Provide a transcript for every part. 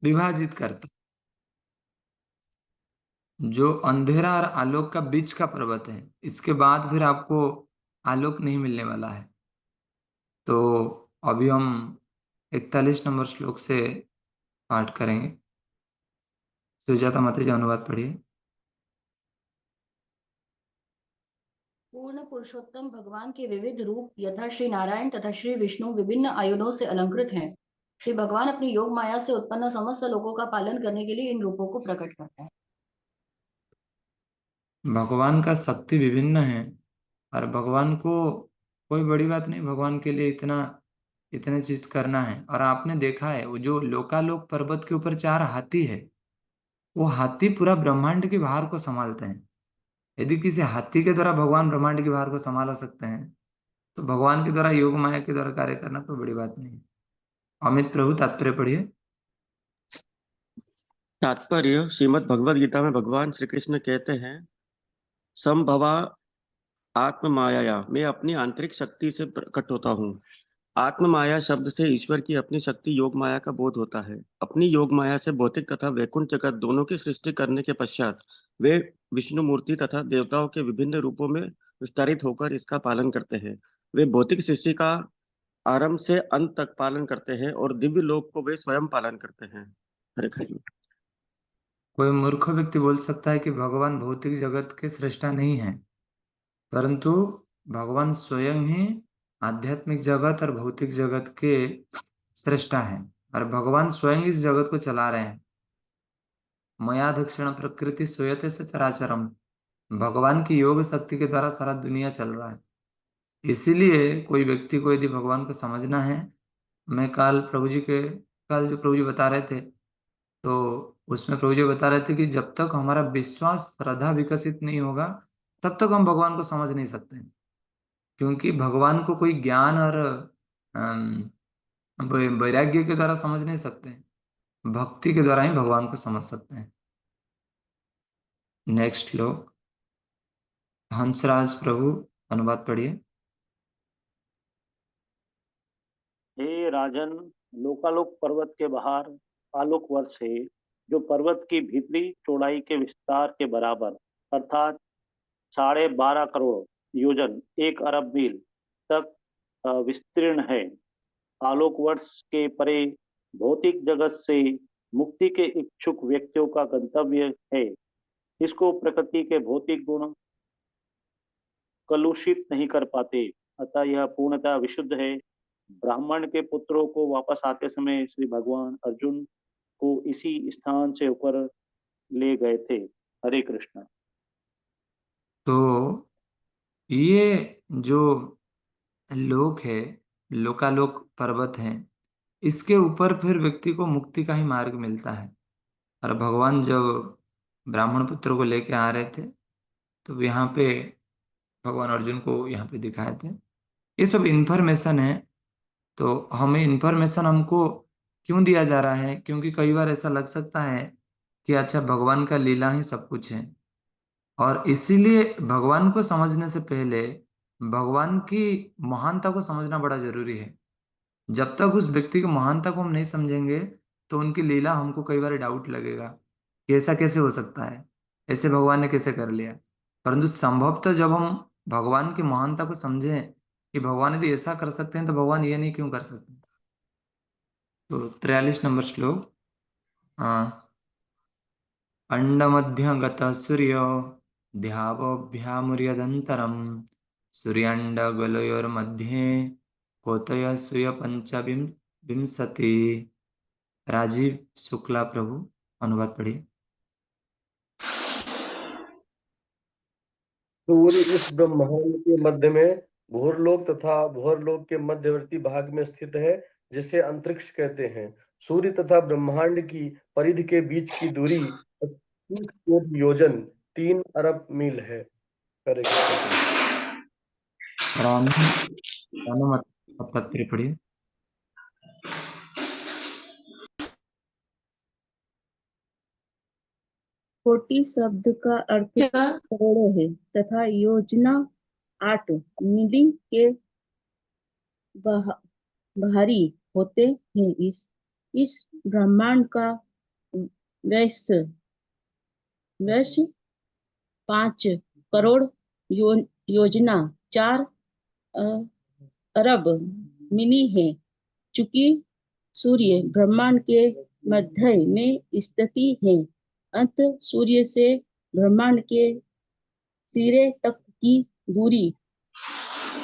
विभाजित करता है। जो अंधेरा और आलोक का बीच का पर्वत है, इसके बाद फिर आपको आलोक नहीं मिलने वाला है। तो अभी हम 41 नंबर श्लोक से पाठ करेंगे। सुजाता माता जी अनुवाद पढ़िए। पूर्ण पुरुषोत्तम भगवान के विविध रूप यथा श्री नारायण तथा श्री विष्णु विभिन्न आयुधों से अलंकृत हैं। श्री भगवान अपनी योग माया से उत्पन्न समस्त लोगों का पालन करने के लिए इन रूपों को प्रकट करते हैं। भगवान का शक्ति विभिन्न है, और भगवान को कोई बड़ी बात नहीं भगवान के लिए इतना इतने चीज करना है। और आपने देखा है वो जो लोकालोक पर्वत के ऊपर 4 हाथी है, वो हाथी पूरा ब्रह्मांड के भार को संभालते हैं। यदि किसी हाथी के द्वारा भगवान ब्रह्मांड के भार को संभाला सकते हैं, तो भगवान के द्वारा योग माया के द्वारा कार्य करना कोई बड़ी बात नहीं है। अमित प्रभु तात्पर्य पढ़िए। तात्पर्य श्रीमद् भगवद गीता में भगवान श्री कृष्ण कहते हैं, संभवा आत्म माया, मैं अपनी आंतरिक शक्ति से प्रकट होता हूँ। आत्म माया शब्द से ईश्वर की अपनी शक्ति योग माया का बोध होता है। अपनी योग माया से भौतिक तथा वैकुंठ जगत दोनों की सृष्टि करने के पश्चात वे विष्णु मूर्ति तथा देवताओं के विभिन्न रूपों में विस्तारित होकर इसका पालन करते हैं। वे भौतिक सृष्टि का आरंभ से अंत तक पालन करते हैं और दिव्य लोक को वे स्वयं पालन करते हैं। हरे कृष्ण। कोई मूर्ख व्यक्ति बोल सकता है कि भगवान भौतिक जगत के सृष्टा नहीं है, परंतु भगवान स्वयं ही आध्यात्मिक जगत और भौतिक जगत के सृष्टा हैं, और भगवान स्वयं इस जगत को चला रहे हैं। मया दक्षिण प्रकृति सोयते से चराचरम, भगवान की योग शक्ति के द्वारा सारा दुनिया चल रहा है। इसीलिए कोई व्यक्ति को यदि भगवान को समझना है, मैं कल जो प्रभु जी बता रहे थे, तो उसमें प्रभु जी बता रहे थे कि जब तक हमारा विश्वास श्रद्धा विकसित नहीं होगा, तब तक हम भगवान को समझ नहीं सकते हैं। क्योंकि भगवान को कोई ज्ञान और अम, वैराग्य के द्वारा समझ नहीं सकते हैं। भक्ति के द्वारा ही भगवान को समझ सकते हैं। नेक्स्ट श्लोक हंसराज प्रभु अनुवाद पढ़िए। हे राजन, लोकालोक पर्वत के बाहर आलोक वर्ष है, जो पर्वत की भीतरी चौड़ाई के विस्तार के बराबर अर्थात 12.5 करोड़ योजन 1 अरब मील तक विस्तीर्ण है। आलोक वर्ष के परे भौतिक जगत से मुक्ति के इच्छुक व्यक्तियों का गंतव्य है। इसको प्रकृति के भौतिक गुण कलुषित नहीं कर पाते, अतः यह पूर्णतः विशुद्ध है। ब्राह्मण के पुत्रों को वापस आते समय श्री भगवान अर्जुन को इसी स्थान से ऊपर ले गए थे। हरे कृष्ण। तो ये जो लोक है, लोकालोक पर्वत है, इसके ऊपर फिर व्यक्ति को मुक्ति का ही मार्ग मिलता है। और भगवान जब ब्राह्मण पुत्र को लेके आ रहे थे, तो यहाँ पे भगवान अर्जुन को यहाँ पे दिखाए थे। ये सब इंफॉर्मेशन है। तो हमें इंफॉर्मेशन हमको क्यों दिया जा रहा है? क्योंकि कई बार ऐसा लग सकता है कि अच्छा भगवान का लीला ही सब कुछ है, और इसीलिए भगवान को समझने से पहले भगवान की महानता को समझना बड़ा जरूरी है। जब तक उस व्यक्ति की महानता को हम नहीं समझेंगे, तो उनकी लीला हमको कई बार डाउट लगेगा कि ऐसा कैसे हो सकता है, ऐसे भगवान ने कैसे कर लिया। परंतु संभवतः जब हम भगवान की महानता को समझें कि भगवान यदि ऐसा कर सकते हैं, तो भगवान ये नहीं क्यों कर सकते। तो 43 नंबर श्लोक। अंडमध्यगतः सूर्यो ध्यावोऽभ्यामुर्यदन्तरम् सूर्याण्डगलयोर्मध्ये कोतयः सूर्यपञ्चविंशति। राजीव शुक्ला प्रभु अनुवाद पढ़िए। सूर्य इस ब्रह्मांड के मध्य में भूरलोक तथा भूरलोक के मध्यवर्ती भाग में स्थित है, जिसे अंतरिक्ष कहते हैं। सूर्य तथा ब्रह्मांड की परिधि के बीच की दूरी 30 कोटि योजन 3 अरब मील है। हरे कृष्ण। अनुमत तात्पर्य पढ़िए। कोटि शब्द का अर्थ करोड़ों है तथा योजना 8 मील के बाहरी होते हैं। इस ब्रह्मांड का वैश्य वैश्य 5 करोड़ योजना 4 अरब मिनी है। चूंकि सूर्य ब्रह्मांड के मध्य में स्थिति है, अंत सूर्य से ब्रह्मांड के सिरे तक की दूरी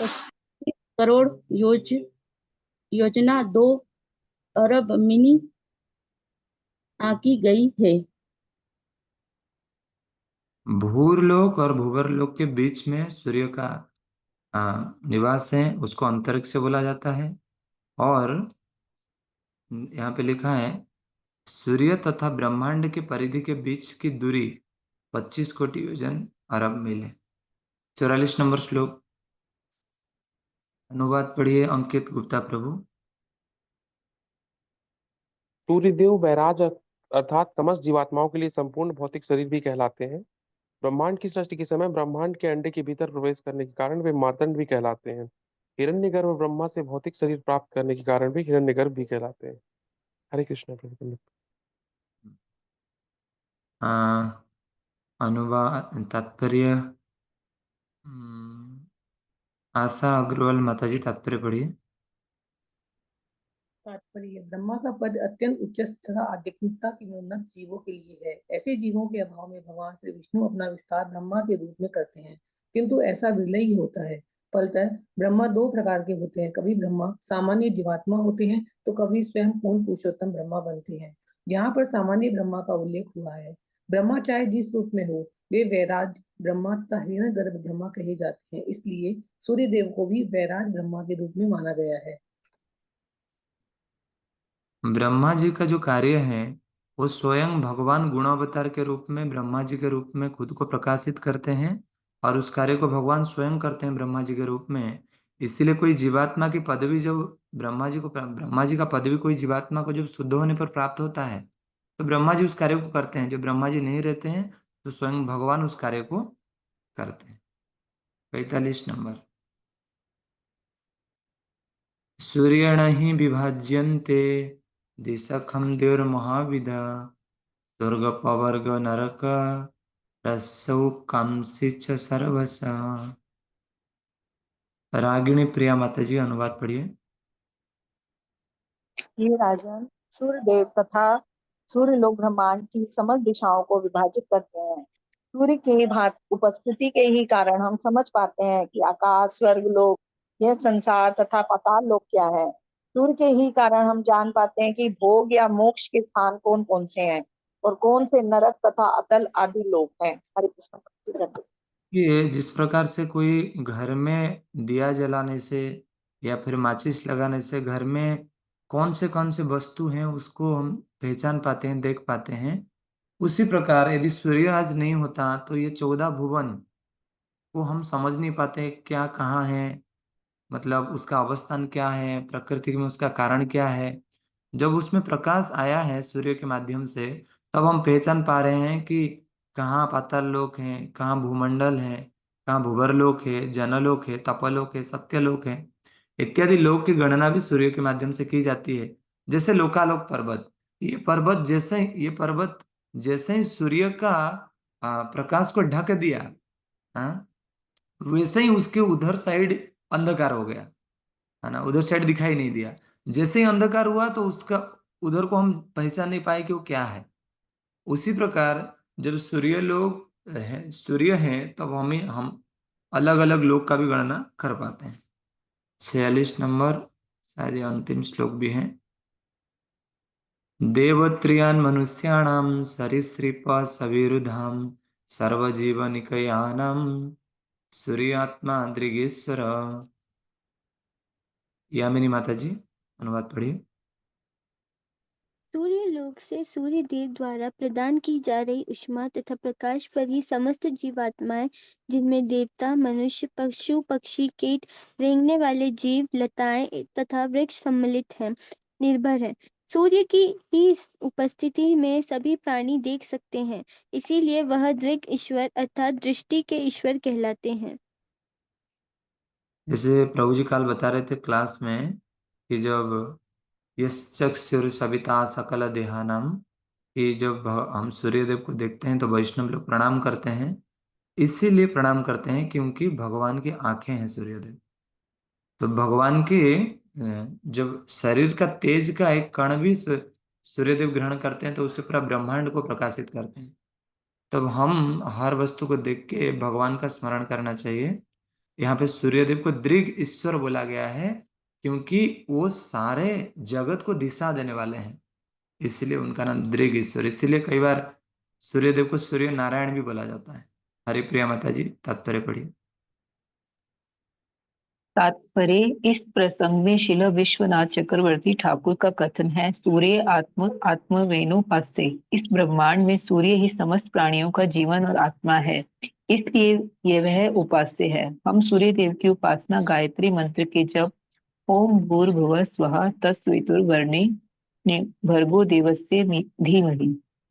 25 करोड़ योजना 2 अरब मिनी आंकी गई है। भूरलोक और भूगर्भलोक के बीच में सूर्य का निवास है, उसको अंतरिक्ष बोला जाता है। और यहाँ पे लिखा है सूर्य तथा ब्रह्मांड की परिधि के बीच की दूरी 25 कोटि योजन अरब मील है। 44 नंबर श्लोक, अनुवाद पढ़िए अंकित गुप्ता प्रभु। सूर्यदेव वैराज अर्थात समस्त जीवात्माओं के लिए संपूर्ण भौतिक शरीर भी कहलाते हैं। ब्रह्मांड की सृष्टि के समय ब्रह्मांड के अंडे के भीतर प्रवेश करने के कारण वे मार्तंड भी कहलाते हैं। हिरण्यगर्भ ब्रह्मा से भौतिक शरीर प्राप्त करने के कारण भी हिरण्यगर्भ भी कहलाते हैं। हरे कृष्ण प्रभु। अनुवाद तात्पर्य आशा अग्रवाल माताजी तात्पर्य पढ़िए। तात्पर्य, ब्रह्मा का पद अत्यंत उच्च तथा आध्यात्मिकता के उन्नत जीवों के लिए है। ऐसे जीवों के अभाव में भगवान श्री विष्णु अपना विस्तार ब्रह्मा के रूप में करते हैं, किंतु ऐसा विरल ही होता है। फलतः ब्रह्मा 2 प्रकार के होते हैं। कभी ब्रह्मा सामान्य जीवात्मा होते हैं तो कभी स्वयं पूर्ण पुरुषोत्तम ब्रह्मा बनते हैं। यहाँ पर सामान्य ब्रह्मा का उल्लेख हुआ है। ब्रह्मा चाहे जिस रूप में हो, वे वैराज ब्रह्मा तथा हिरण्यगर्भ ब्रह्मा कहे जाते हैं। इसलिए सूर्य देव को भी वैराज ब्रह्मा के रूप में माना गया है। ब्रह्मा जी का जो कार्य है वो स्वयं भगवान गुणावतार के रूप में ब्रह्मा जी के रूप में खुद को प्रकाशित करते हैं, और उस कार्य को भगवान स्वयं करते हैं ब्रह्मा जी के रूप में। इसीलिए कोई जीवात्मा की पदवी जब ब्रह्मा जी का पदवी कोई जीवात्मा को जब शुद्ध होने पर प्राप्त होता है तो ब्रह्मा जी उस कार्य को करते हैं। जब ब्रह्मा जी नहीं रहते हैं तो स्वयं भगवान उस कार्य को करते हैं। 45 नंबर, सूर्येण हि विभाज्यन्ते दिशखं द्युर्महाविदा स्वर्गपवर्ग नरक रसौ कांसी च सर्वसा। रागिणी प्रिया माता जी अनुवाद पढ़िए। ये राजन, सूर्य देव तथा सूर्य लोक ब्रह्मांड की समस्त दिशाओं को विभाजित करते हैं। सूर्य के भाग उपस्थिति के ही कारण हम समझ पाते हैं कि आकाश, स्वर्ग लोक, यह संसार तथा पाताल लोक क्या है। सूर्य के ही कारण हम जान पाते हैं कि भोग या मोक्ष के स्थान कौन कौन से हैं और कौन से नरक तथा अतल आदि लोक हैं। हरे कृष्ण। ये जिस प्रकार से कोई घर में दिया जलाने से या फिर माचिस लगाने से घर में कौन से वस्तु हैं उसको हम पहचान पाते हैं, देख पाते हैं, उसी प्रकार यदि सूर्य आज नहीं होता तो ये 14 भुवन को हम समझ नहीं पाते क्या कहाँ है, मतलब उसका अवस्थान क्या है, प्रकृति में उसका कारण क्या है। जब उसमें प्रकाश आया है सूर्य के माध्यम से तब हम पहचान पा रहे हैं कि कहाँ पाताल लोक है, कहाँ भूमंडल है, कहाँ भूगर्लोक है, जनलोक है, तपलोक है, सत्यलोक है इत्यादि लोक की गणना भी सूर्य के माध्यम से की जाती है। जैसे लोकालोक पर्वत, ये पर्वत जैसे ही सूर्य का प्रकाश को ढक दिया, हाँ, वैसे ही उसके उधर साइड अंधकार हो गया, है ना, उधर साइड दिखाई नहीं दिया। जैसे ही अंधकार हुआ तो उसका उधर को हम पहचान नहीं पाए कि वो क्या है। उसी प्रकार जब सूर्य है तब हम अलग अलग लोक का भी गणना कर पाते हैं। 46 नंबर, शायद ये अंतिम श्लोक भी है। देवत्रियान मनुष्याणाम सरीसृप सविरुधाम सर्वजीवनिकयानम सूर्यात्मा दृगेश्वर। यामिनी माता जी अनुवाद पढ़िए। सूर्य लोक से सूर्य देव द्वारा प्रदान की जा रही ऊष्मा तथा प्रकाश पर ही समस्त जीवात्माएं, जिनमें देवता, मनुष्य, पशु पक्षी, कीट, रेंगने वाले जीव, लताएं तथा वृक्ष सम्मिलित हैं, निर्भर है। सूर्य की ही उपस्थिति में सभी प्राणी देख सकते हैं, इसीलिए वह दृग ईश्वर अर्थात दृष्टि के ईश्वर कहलाते हैं। जैसे प्रभु जी काल बता रहे थे क्लास में कि जब यश्चक्षुर सविता सकल देहानम कि जब हम सूर्यदेव को देखते हैं तो वैष्णव लोग प्रणाम करते हैं। इसीलिए प्रणाम करते हैं क्योंकि भगवान की आंखें हैं सूर्यदेव। तो भगवान के जब शरीर का तेज का एक कण भी सूर्यदेव ग्रहण करते हैं तो उससे पूरा ब्रह्मांड को प्रकाशित करते हैं। तब हम हर वस्तु को देख के भगवान का स्मरण करना चाहिए। यहाँ पे सूर्यदेव को दृग ईश्वर बोला गया है क्योंकि वो सारे जगत को दिशा देने वाले हैं, इसलिए उनका नाम दृग ईश्वर। इसीलिए कई बार सूर्यदेव को सूर्य नारायण भी बोला जाता है। हरिप्रिया माता जी तात्पर्य पढ़िए। तात्पर्य: इस प्रसंग में शिला विश्वनाथ चक्रवर्ती ठाकुर का कथन है, सूर्य आत्म वेणुपास्य। इस ब्रह्मांड में सूर्य ही समस्त प्राणियों का जीवन और आत्मा है, इसलिए ये वह उपास्य है। हम सूर्य देव की उपासना गायत्री मंत्र के जप ओम भूर्भुवः स्वः तत्सवितुर्वरेण्यं भर्गो देवस्य धीमहि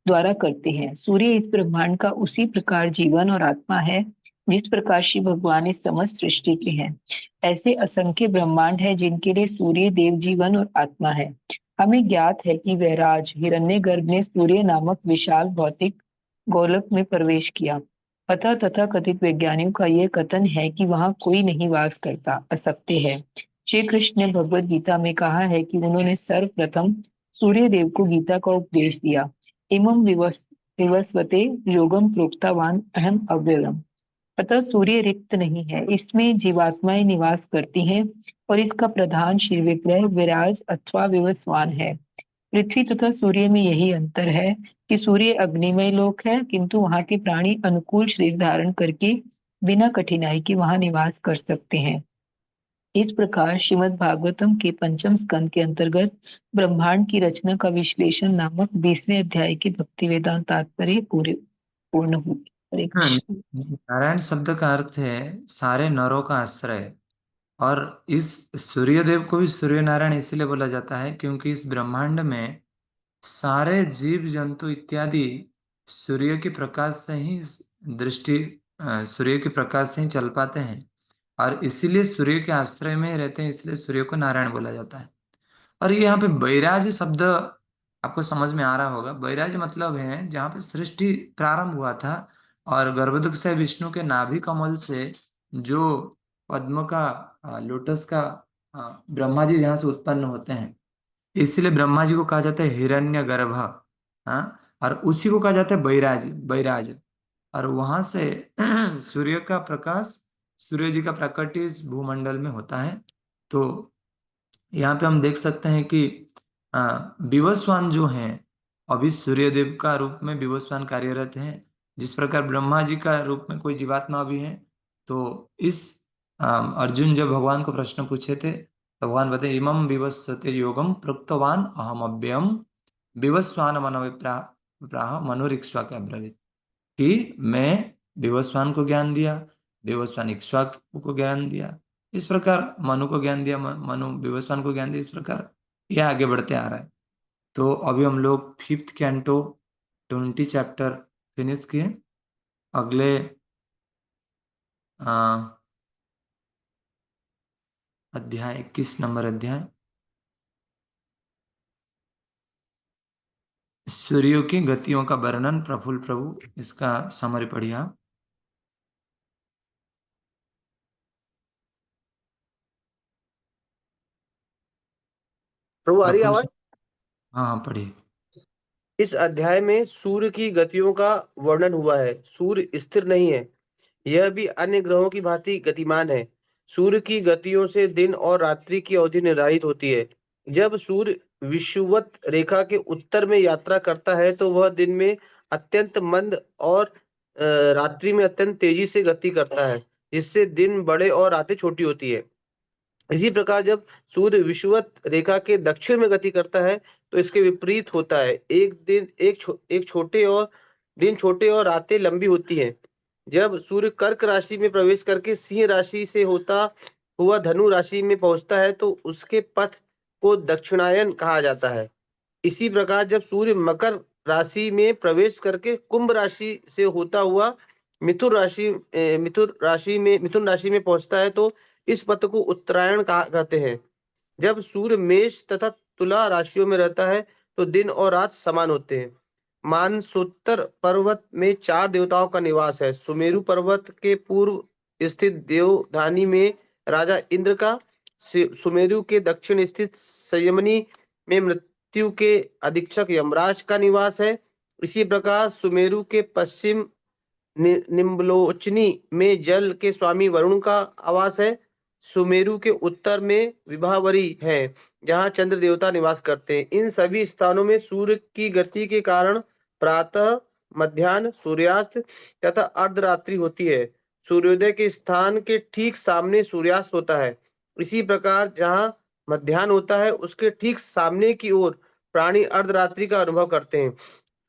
द्वारा करते हैं। सूर्य इस ब्रह्मांड का उसी प्रकार जीवन और आत्मा है जिस प्रकार श्री भगवान इस समस्त सृष्टि के हैं। ऐसे असंख्य ब्रह्मांड है जिनके लिए सूर्य देव जीवन और आत्मा है। हमें ज्ञात है कि वैराज हिरण्यगर्भ ने सूर्य नामक विशाल भौतिक गोलक में प्रवेश किया, अतः तथा कथित वैज्ञानिकों का यह कथन है कि वहां कोई नहीं वास करता, असत्य है। श्री कृष्ण ने भगवद गीता में कहा है कि उन्होंने सर्वप्रथम सूर्य देव को गीता का उपदेश दिया। इमं विवस्वते योगम प्रोक्तवान अहम अव्ययम। अतः सूर्य रिक्त नहीं है, इसमें जीवात्माएं निवास करती हैं और इसका प्रधान शिव विग्रह विराज अथवा विवस्वान है। पृथ्वी तथा सूर्य में यही अंतर है कि सूर्य अग्निमय लोक है, किंतु वहां के प्राणी अनुकूल शरीर धारण करके बिना कठिनाई के वहां निवास कर सकते हैं। इस प्रकार श्रीमद् भागवतम के पंचम स्कंद के अंतर्गत ब्रह्मांड की रचना का विश्लेषण नामक 20वें अध्याय के भक्ति वेदांत तात्पर्य पूर्ण हुए। हरे कृष्ण। नारायण शब्द का अर्थ है सारे नरों का आश्रय। और इस सूर्यदेव को भी सूर्य नारायण इसलिए बोला जाता है क्योंकि इस ब्रह्मांड में सारे जीव जंतु इत्यादि सूर्य के प्रकाश से ही सूर्य के प्रकाश से ही चल पाते हैं और इसीलिए सूर्य के आश्रय में ही रहते हैं, इसलिए सूर्य को नारायण बोला जाता है। और ये यहाँ पे बैराज शब्द आपको समझ में आ रहा होगा। बैराज मतलब है जहाँ पे सृष्टि प्रारंभ हुआ था और गर्भोदक से विष्णु के नाभि कमल से जो पद्म का लोटस का ब्रह्मा जी जहाँ से उत्पन्न होते हैं, इसलिए ब्रह्मा जी को कहा जाता है हिरण्य गर्भ। हाँ, और उसी को कहा जाता है बैराज बैराज। और वहां से सूर्य का प्रकाश, सूर्य जी का प्रकट इस भूमंडल में होता है। तो यहाँ पे हम देख सकते हैं कि विवस्वान जो हैं अभी सूर्यदेव का रूप में विवस्वान कार्यरत हैं। जिस प्रकार ब्रह्मा जी का रूप में कोई जीवात्मा भी है। तो इस अर्जुन जब भगवान को प्रश्न पूछे थे तो भगवान बताए इमं विवस्वते योगम प्रोक्तवान अहम अव्ययम विवस्वान मनोविप्राह मनोरिक्ष्वा के अब्रवीत, कि मैं विवस्वान को ज्ञान दिया, विवस्वान इक्ष्वाकु को ज्ञान दिया, इस प्रकार मनु को ज्ञान दिया, मनु विवस्वान को ज्ञान दिया, इस प्रकार यह आगे बढ़ते आ रहा है। तो अभी हम लोग 5th कैंटो 20 चैप्टर फिनिश किए। अगले अध्याय 21 नंबर अध्याय सूर्यों की गतियों का वर्णन प्रफुल्ल प्रभु, इसका समरी पढ़िए आप। प्रभु आ रही प्रफुल्ल आवाज? हाँ हाँ पढ़िए। इस अध्याय में सूर्य की गतियों का वर्णन हुआ है। सूर्य स्थिर नहीं है, यह भी अन्य ग्रहों की भांति गतिमान है। सूर्य की गतियों से दिन और रात्रि की अवधि निर्धारित होती है। जब सूर्य विषुवत रेखा के उत्तर में यात्रा करता है तो वह दिन में अत्यंत मंद और रात्रि में अत्यंत तेजी से गति करता है, जिससे दिन बड़े और रातें छोटी होती है। इसी प्रकार जब सूर्य विषुवत रेखा के दक्षिण में गति करता है तो इसके विपरीत होता है। एक छोटे और रातें लंबी होती हैं। जब सूर्य कर्क राशि में प्रवेश करके सिंह राशि से होता हुआ धनु राशि में पहुंचता है तो उसके पथ को दक्षिणायन कहा जाता है। इसी प्रकार जब सूर्य मकर राशि में प्रवेश करके कुंभ राशि से होता हुआ मिथुन राशि में पहुंचता है तो इस पथ को उत्तरायण कहते हैं। जब सूर्य मेष तथा तुला राशियों में रहता है तो दिन और रात समान होते हैं। मानसोत्तर पर्वत में 4 देवताओं का निवास है। सुमेरु पर्वत के पूर्व स्थित देवधानी में राजा इंद्र का, सुमेरु के दक्षिण स्थित संयमनी में मृत्यु के अधीक्षक यमराज का निवास है। इसी प्रकार सुमेरु के पश्चिम निम्बलोचनी में जल के स्वामी वरुण का आवास है। सुमेरु के उत्तर में विभावरी है, जहाँ चंद्र देवता निवास करते हैं। इन सभी स्थानों में सूर्य की गति के कारण प्रातः, मध्याह्न, सूर्यास्त तथा अर्धरात्रि होती है। सूर्योदय के स्थान के ठीक सामने सूर्यास्त होता है। इसी प्रकार जहाँ मध्याह्न होता है, उसके ठीक सामने की ओर प्राणी अर्धरात्रि का अनुभव करते हैं।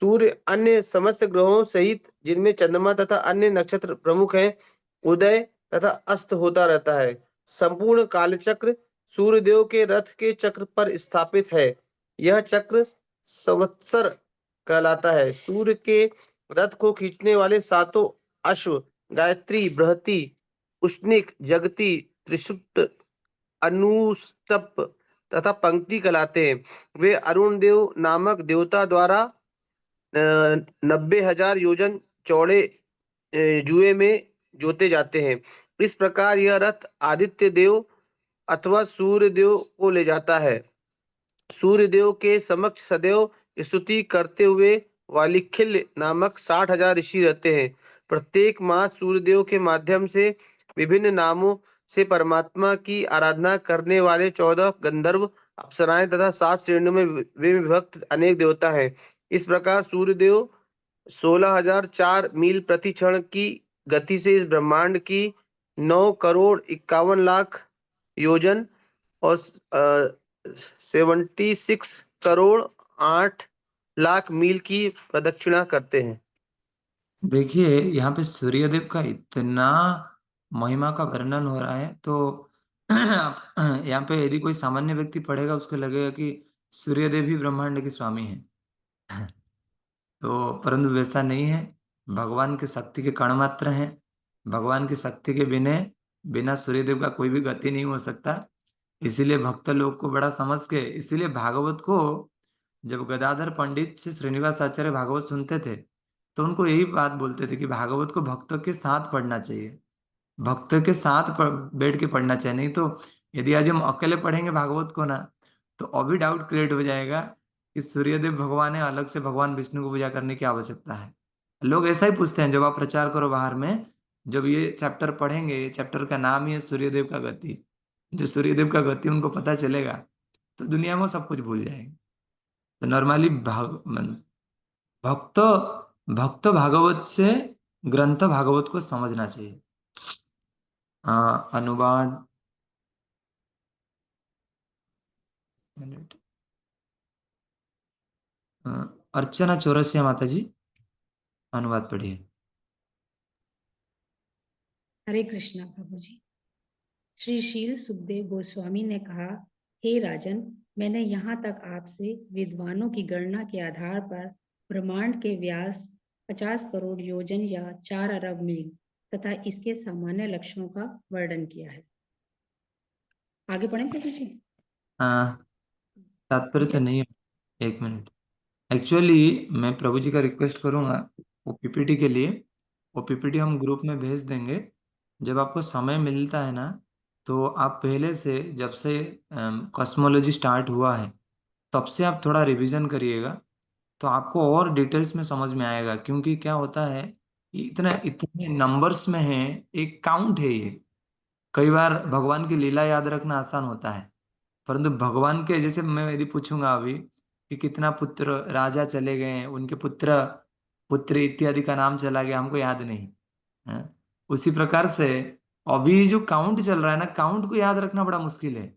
सूर्य अन्य समस्त ग्रहों सहित, जिनमें चंद्रमा तथा अन्य नक्षत्र प्रमुख हैं, उदय तथा अस्त होता रहता है। संपूर्ण कालचक्र सूर्यदेव के रथ के चक्र पर स्थापित है। यह चक्र संवत्सर कहलाता है। सूर्य के रथ को खींचने वाले 7 अश्व गायत्री, बृहति, उष्णिक, जगती, त्रिशुप्त, अनुष्टप तथा पंक्ति कहलाते हैं। वे अरुण देव नामक देवता द्वारा 90,000 योजन चौड़े जुए में जोते जाते हैं। इस प्रकार यह रथ आदित्य देव अथवा सूर्य देव को ले जाता है। सूर्य देव के समक्ष सदैव स्तुति करते हुए वालिखिल्य नामक 60,000 ऋषि रहते हैं। प्रत्येक मास सूर्य देव के माध्यम से विभिन्न नामों से परमात्मा की आराधना करने वाले 14 गंधर्व, अप्सराएं तथा 7 श्रेणियों में वे विभक्त अनेक देवता हैं। इस प्रकार सूर्यदेव 16,004 मील प्रति क्षण की गति से इस ब्रह्मांड की 9,51,00,000 योजन और 76,08,00,000 मील की प्रदक्षिणा करते हैं। देखिए यहाँ पे सूर्यदेव का इतना महिमा का वर्णन हो रहा है, तो यहाँ पे यदि कोई सामान्य व्यक्ति पढ़ेगा उसको लगेगा कि सूर्यदेव ही ब्रह्मांड के स्वामी हैं। तो परंतु वैसा नहीं है। भगवान की शक्ति के कण मात्र हैं। भगवान की शक्ति के बिना सूर्यदेव का कोई भी गति नहीं हो सकता। इसीलिए भक्त लोग को बड़ा समझ के, इसीलिए भागवत को जब गदाधर पंडित से श्रीनिवास आचार्य भागवत सुनते थे तो उनको यही बात बोलते थे कि भागवत को भक्तों के साथ पढ़ना चाहिए, भक्तों के साथ बैठ के पढ़ना चाहिए। नहीं तो यदि आज हम अकेले पढ़ेंगे भागवत को ना, तो अभी डाउट क्रिएट हो जाएगा कि सूर्यदेव भगवान है, अलग से भगवान विष्णु को पूजा करने की आवश्यकता है। लोग ऐसा ही पूछते हैं जब आप प्रचार करो बाहर में, जब ये चैप्टर पढ़ेंगे, ये चैप्टर का नाम ही है सूर्यदेव का गति, जो सूर्यदेव का गति उनको पता चलेगा तो दुनिया में सब कुछ भूल जाएंगे। तो नॉर्मली भक्त भागवत से ग्रंथ भागवत को समझना चाहिए। अनुवाद अर्चना चौरसिया माता जी, अनुवाद पढ़िए। हरे कृष्णा प्रभु जी। श्री शील सुखदेव गोस्वामी ने कहा, हे राजन, मैंने यहाँ तक आपसे विद्वानों की गणना के आधार पर ब्रह्मांड के व्यास 50 करोड़ योजन या 4 अरब मील तथा इसके सामान्य लक्षणों का वर्णन किया है। आगे पढ़ें प्रभु जी। तात्पर्य तो नहीं है, एक मिनट। एक्चुअली मैं प्रभु जी का रिक्वेस्ट करूंगा, वो पीपीटी के लिए, वो पीपीटी हम ग्रुप में भेज देंगे। जब आपको समय मिलता है ना, तो आप पहले से, जब से कॉस्मोलॉजी स्टार्ट हुआ है तब से आप थोड़ा रिवीजन करिएगा, तो आपको और डिटेल्स में समझ में आएगा। क्योंकि क्या होता है, इतने नंबर्स में है, एक काउंट है ये। कई बार भगवान की लीला याद रखना आसान होता है, परंतु भगवान के, जैसे मैं यदि पूछूंगा अभी कि कितना पुत्र राजा चले गए, उनके पुत्र पुत्री इत्यादि का नाम चला गया, हमको याद नहीं है। उसी प्रकार से अभी जो काउंट चल रहा है ना, काउंट को याद रखना बड़ा मुश्किल है।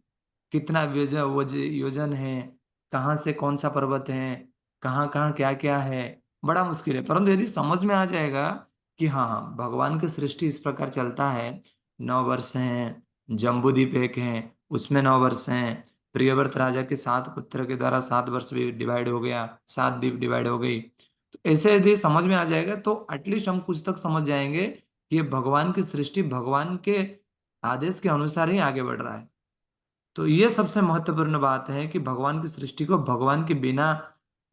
कितना योजन है, कहाँ से कौन सा पर्वत है, कहाँ कहाँ क्या क्या है, बड़ा मुश्किल है। परंतु यदि समझ में आ जाएगा कि हाँ हाँ भगवान की सृष्टि इस प्रकार चलता है, 9 वर्ष हैं, जम्बूद्वीप एक है उसमें 9 वर्ष हैं, प्रियव्रत राजा के 7 पुत्र के द्वारा 7 वर्ष भी डिवाइड हो गया, 7 द्वीप डिवाइड हो गई। तो ऐसे यदि समझ में आ जाएगा तो एटलीस्ट हम कुछ तक समझ जाएंगे कि ये भगवान की सृष्टि भगवान के आदेश के अनुसार ही आगे बढ़ रहा है। तो ये सबसे महत्वपूर्ण बात है कि भगवान की सृष्टि को भगवान के बिना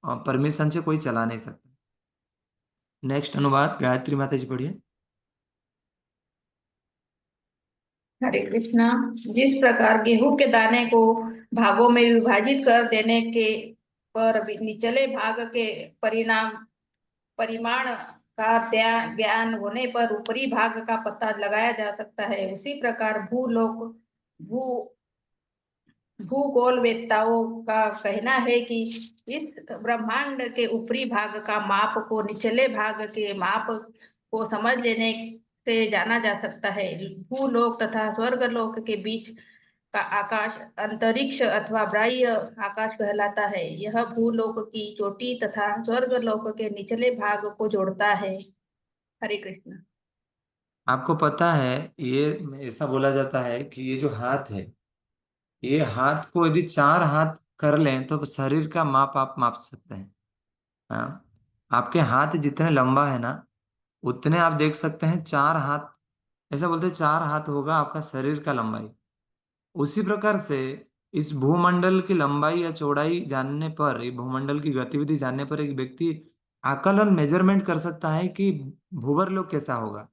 परमिशन से कोई चला नहीं सकता। नेक्स्ट अनुवाद गायत्री माता जी पढ़िए। हरे कृष्णा। जिस प्रकार गेहूं के दाने को भागों में विभाजित कर देने के पर निचले भाग के परिमाण का ज्ञान होने पर ऊपरी भाग का पता लगाया जा सकता है, उसी प्रकार भू भूगोलवेत्ताओं का कहना है कि इस ब्रह्मांड के ऊपरी भाग का माप को निचले भाग के माप को समझ लेने से जाना जा सकता है। भूलोक तथा स्वर्गलोक के बीच का आकाश अंतरिक्ष अथवा बाह्य आकाश कहलाता है। यह भूलोक की चोटी तथा स्वर्गलोक के निचले भाग को जोड़ता है। हरे कृष्ण। आपको पता है, ये ऐसा बोला जाता है कि ये जो हाथ है, ये हाथ को यदि 4 हाथ कर लें तो शरीर का माप आप माप सकते हैं। हाँ, आपके हाथ जितने लंबा है ना, उतने आप देख सकते हैं 4 हाथ। ऐसा बोलते हैं 4 हाथ होगा आपका शरीर का लंबाई। उसी प्रकार से इस भूमंडल की लंबाई या चौड़ाई जानने पर, ये भूमंडल की गतिविधि जानने पर एक व्यक्ति आकलन मेजरमेंट कर सकता है कि भूवर्लोक कैसा होगा,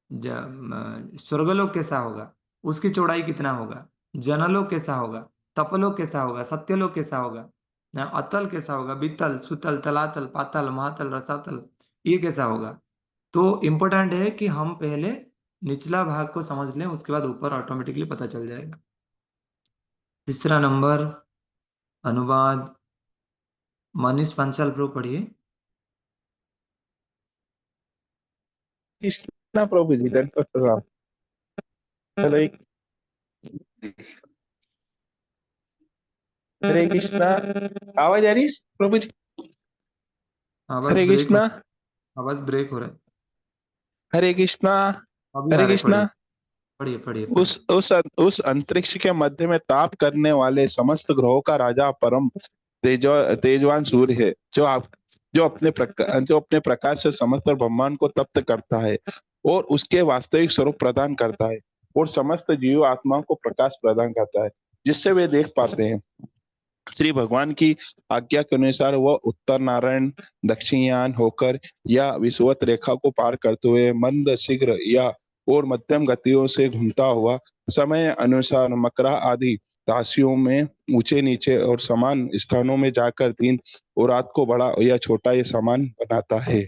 स्वर्गलोक कैसा होगा, उसकी चौड़ाई कितना होगा, जनलोक कैसा होगा, तपलोक कैसा होगा, सत्यलोक कैसा होगा, अतल कैसा होगा, बीतल, सुतल, तलातल, पातल, महातल, रसातल, ये कैसा होगा। तो इम्पोर्टेंट है कि हम पहले निचला भाग को समझ लें, उसके बाद ऊपर ऑटोमेटिकली पता चल जाएगा। तीसरा नंबर अनुवाद मनीष पंचाल प्रभु पढ़िए। कृष्णा प्रभु जी, दंडवत प्रणाम। हरे हरे कृष्णा। आवाज आ रही है प्रभु जी? आवाज हरे ब्रेक हो कृष्णा। आवाज ब्रेक हो रहा है। हरे कृष्णा। अभी आ हरे रहे, कृष्णा। पढ़िए पढ़िए पढ़िए। उस अंतरिक्ष के मध्य में ताप करने वाले समस्त ग्रहों का राजा परम तेजवान सूर्य है, जो अपने प्रकाश से समस्त ब्रह्मांड को तप्त करता है और उसके वास्तविक स्वरूप प्रदान करता है और समस्त जीव आत्माओं को प्रकाश प्रदान करता है, जिससे वे देख पाते हैं। श्री भगवान की आज्ञा के अनुसार वह उत्तर नारायण दक्षिणयान होकर या विषुवत रेखा को पार करते हुए मंद, शीघ्र या और मध्यम गतियों से घूमता हुआ समय अनुसार मकरा आदि राशियों में ऊंचे नीचे और समान स्थानों में जाकर दिन और रात को बड़ा या छोटा ये समान बनाता है।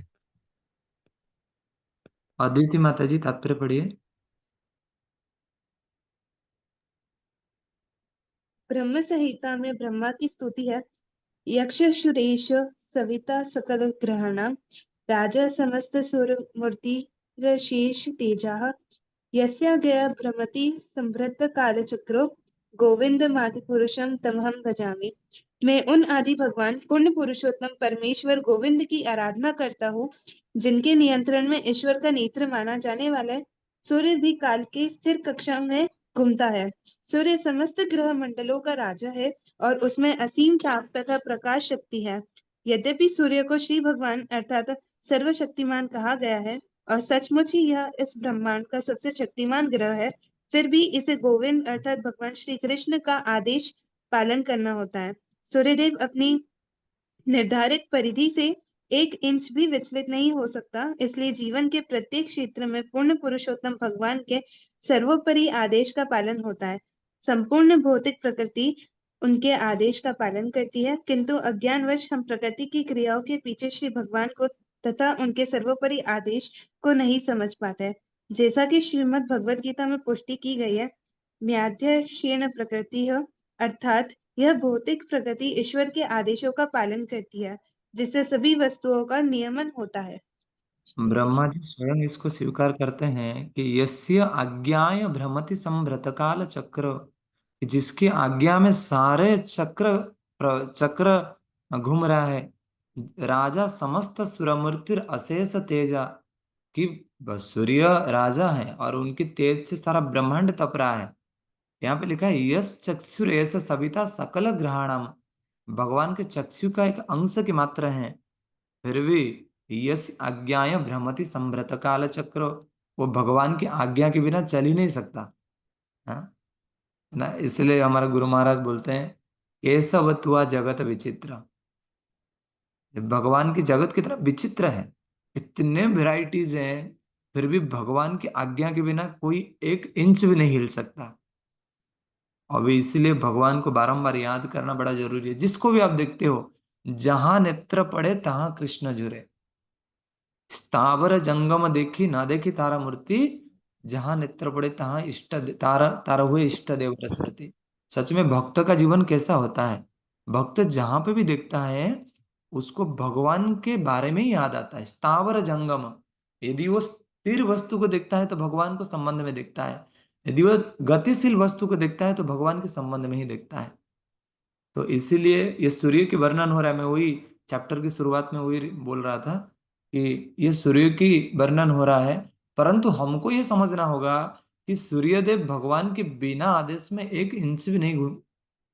अदिति माता जी तात्पर्य पढ़िए। ब्रह्म संहिता में ब्रह्मा की स्तुति है। यक्ष सुरेश सविता सकल ग्रहाणाम राजा समस्त सुर मूर्ति शेष तेजाः यस्या गया भ्रमति संभृत काल चक्रो गोविंद मादि पुरुषम तमहम भजामि। मैं उन आदि भगवान पूर्ण पुरुषोत्तम परमेश्वर गोविंद की आराधना करता हूँ, जिनके नियंत्रण में ईश्वर का नेत्र माना जाने वाला है। सूर्य भी काल के स्थिर कक्षा में घूमता है। सूर्य समस्त ग्रह मंडलों का राजा है और उसमें असीम ताप तथा प्रकाश शक्ति है। यद्यपि सूर्य को श्री भगवान अर्थात सर्वशक्तिमान कहा गया है और सचमुच ही यह इस ब्रह्मांड का सबसे शक्तिमान ग्रह है, फिर भी इसे गोविंद अर्थात भगवान श्री कृष्ण का आदेश पालन करना होता है। सूर्यदेव अपनी निर्धारित परिधि से 1 इंच भी विचलित नहीं हो सकता, इसलिए जीवन के प्रत्येक क्षेत्र में पूर्ण पुरुषोत्तम भगवान के सर्वोपरि आदेश का पालन होता है। संपूर्ण भौतिक प्रकृति उनके आदेश का पालन करती है, किंतु अज्ञानवश हम प्रकृति की क्रियाओं के पीछे श्री भगवान को तथा उनके सर्वोपरि आदेश को नहीं समझ पाते। जैसा कि श्रीमद् भगवद गीता में पुष्टि की गई है, म्याध्यक्षेण प्रकृति अर्थात यह भौतिक प्रकृति ईश्वर के आदेशों का पालन करती है, जिससे सभी वस्तुओं का नियमन होता है। ब्रह्मा जी स्वयं इसको स्वीकार करते हैं कि यस्य आज्ञाय भ्रमति संभ्रत काल चक्र, जिसकी आज्ञा में सारे चक्र घूम रहा है। राजा समस्त सुरमूर्तिर अशेष तेजा, कि बस सूर्य राजा है और उनकी तेज से सारा ब्रह्मांड तप रहा है। यहाँ पे लिखा है यस चक्षुर ऐसा सविता सकल ग्रहणम, भगवान के चक्षु का एक अंश की मात्र है, फिर भी यस आज्ञाय भ्रमति संभ्रत काल चक्र, वो भगवान की आज्ञा के बिना चल ही नहीं सकता। हाँ ना, इसलिए हमारा गुरु महाराज बोलते हैं केशवत्वा जगत विचित्र, भगवान की जगत कितना विचित्र है। इतने वेराइटीज हैं, फिर भी भगवान की आज्ञा के बिना कोई 1 इंच भी नहीं हिल सकता। अभी इसीलिए भगवान को बारंबार याद करना बड़ा जरूरी है। जिसको भी आप देखते हो, जहां नेत्र पड़े तहां कृष्ण जुरे। स्थावर जंगम देखी ना देखी तारा मूर्ति, जहां नेत्र पड़े तहां तारा तारा हुए इष्ट देव स्मृति। सच में भक्त का जीवन कैसा होता है? भक्त जहां पे भी देखता है, उसको भगवान के बारे में ही याद आता है। स्थावर जंगम, यदि वो स्थिर वस्तु को देखता है तो भगवान को संबंध में देखता है, यदि वो गतिशील वस्तु को देखता है तो भगवान के संबंध में ही देखता है। तो इसीलिए ये सूर्य की वर्णन हो रहा है। मैं वही चैप्टर की शुरुआत में वही बोल रहा था कि ये सूर्य की वर्णन हो रहा है, परंतु हमको ये समझना होगा कि सूर्यदेव भगवान के बिना आदेश में 1 इंच भी नहीं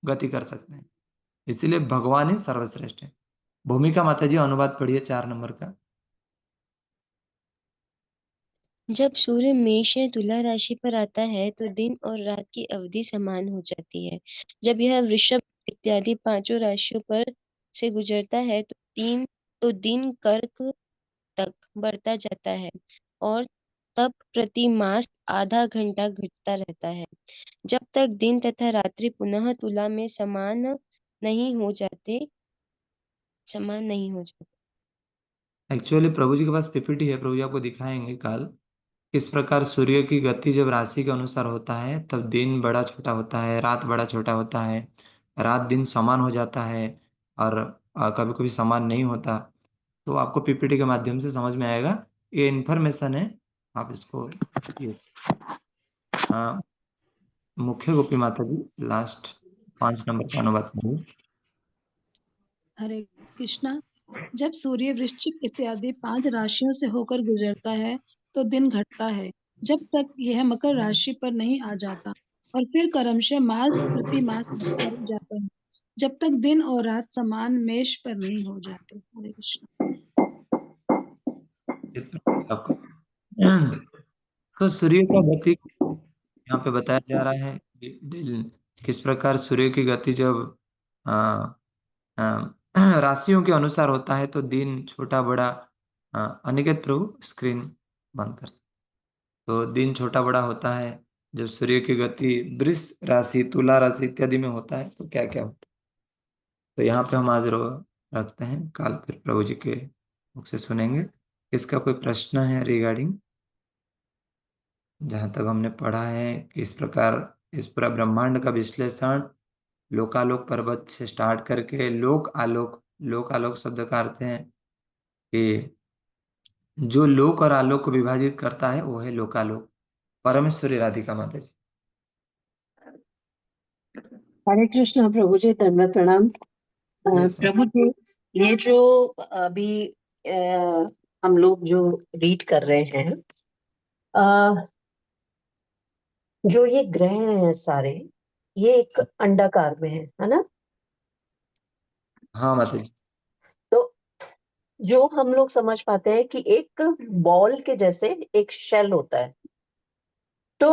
गति कर सकते हैं। इसीलिए भगवान ही सर्वश्रेष्ठ है। भूमिका माता जी अनुवाद पढ़िए 4 नंबर का। जब सूर्य मेष या तुला राशि पर आता है तो दिन और रात की अवधि समान हो जाती है। जब यह वृषभ इत्यादि 5 राशियों पर से गुजरता है तो दिन कर्क तक बढ़ता जाता है और तब प्रति मास आधा घंटा घटता रहता है, जब तक दिन तथा रात्रि पुनः तुला में समान नहीं हो जाते। एक्चुअली प्रभु जी के पास पीपीटी है, प्रभु जी आपको दिखाएंगे कल। किस प्रकार सूर्य की गति जब राशि के अनुसार होता है तब दिन बड़ा छोटा होता है, रात बड़ा छोटा होता है, रात दिन समान हो जाता है, और कभी कभी समान नहीं होता। तो आपको पीपीटी के माध्यम से समझ में आएगा। ये इन्फॉर्मेशन है, आप इसको ये मुख्य गोपी माता जी लास्ट 5 नंबर का अनुवाद करिए। हरे कृष्णा। जब सूर्य वृश्चिक इत्यादि 5 राशियों से होकर गुजरता है तो दिन घटता है, जब तक यह मकर राशि पर नहीं आ जाता, और फिर क्रमशः मास प्रति मास बढ़ता जाता है, जब तक दिन और रात समान मेष पर नहीं हो जाते। हरे कृष्णा। तो सूर्य का गति यहाँ पे बताया जा रहा है कि किस प्रकार सूर्य की गति जब आ, राशियों के अनुसार होता है तो दिन छोटा बड़ा। अनिकेत प्रभु स्क्रीन बंद कर। तो दिन छोटा बड़ा होता है जब सूर्य की गति वृष राशि तुला राशि इत्यादि में होता है तो क्या क्या होता है। तो यहाँ पे हम आज रखते हैं, कल फिर प्रभु जी के मुख से सुनेंगे। इसका कोई प्रश्न है रिगार्डिंग जहाँ तक हमने पढ़ा है कि इस प्रकार इस पूरा ब्रह्मांड का विश्लेषण लोकालोक पर्वत से स्टार्ट करके लोक आलोक शब्द का अर्थ है कि जो लोक और आलोक को विभाजित करता है वो है लोकालोक। परमेश्वरी राधिका माता जी। हरे कृष्ण प्रभु जी, दंडवत प्रणाम। Yes, ma'am. प्रभु जी, ये जो अभी हम लोग जो रीड कर रहे हैं, जो ये ग्रह हैं सारे, ये एक अंडाकार में है ना? हाँ माता जी। तो जो हम लोग समझ पाते हैं कि एक बॉल के जैसे एक शेल होता है, तो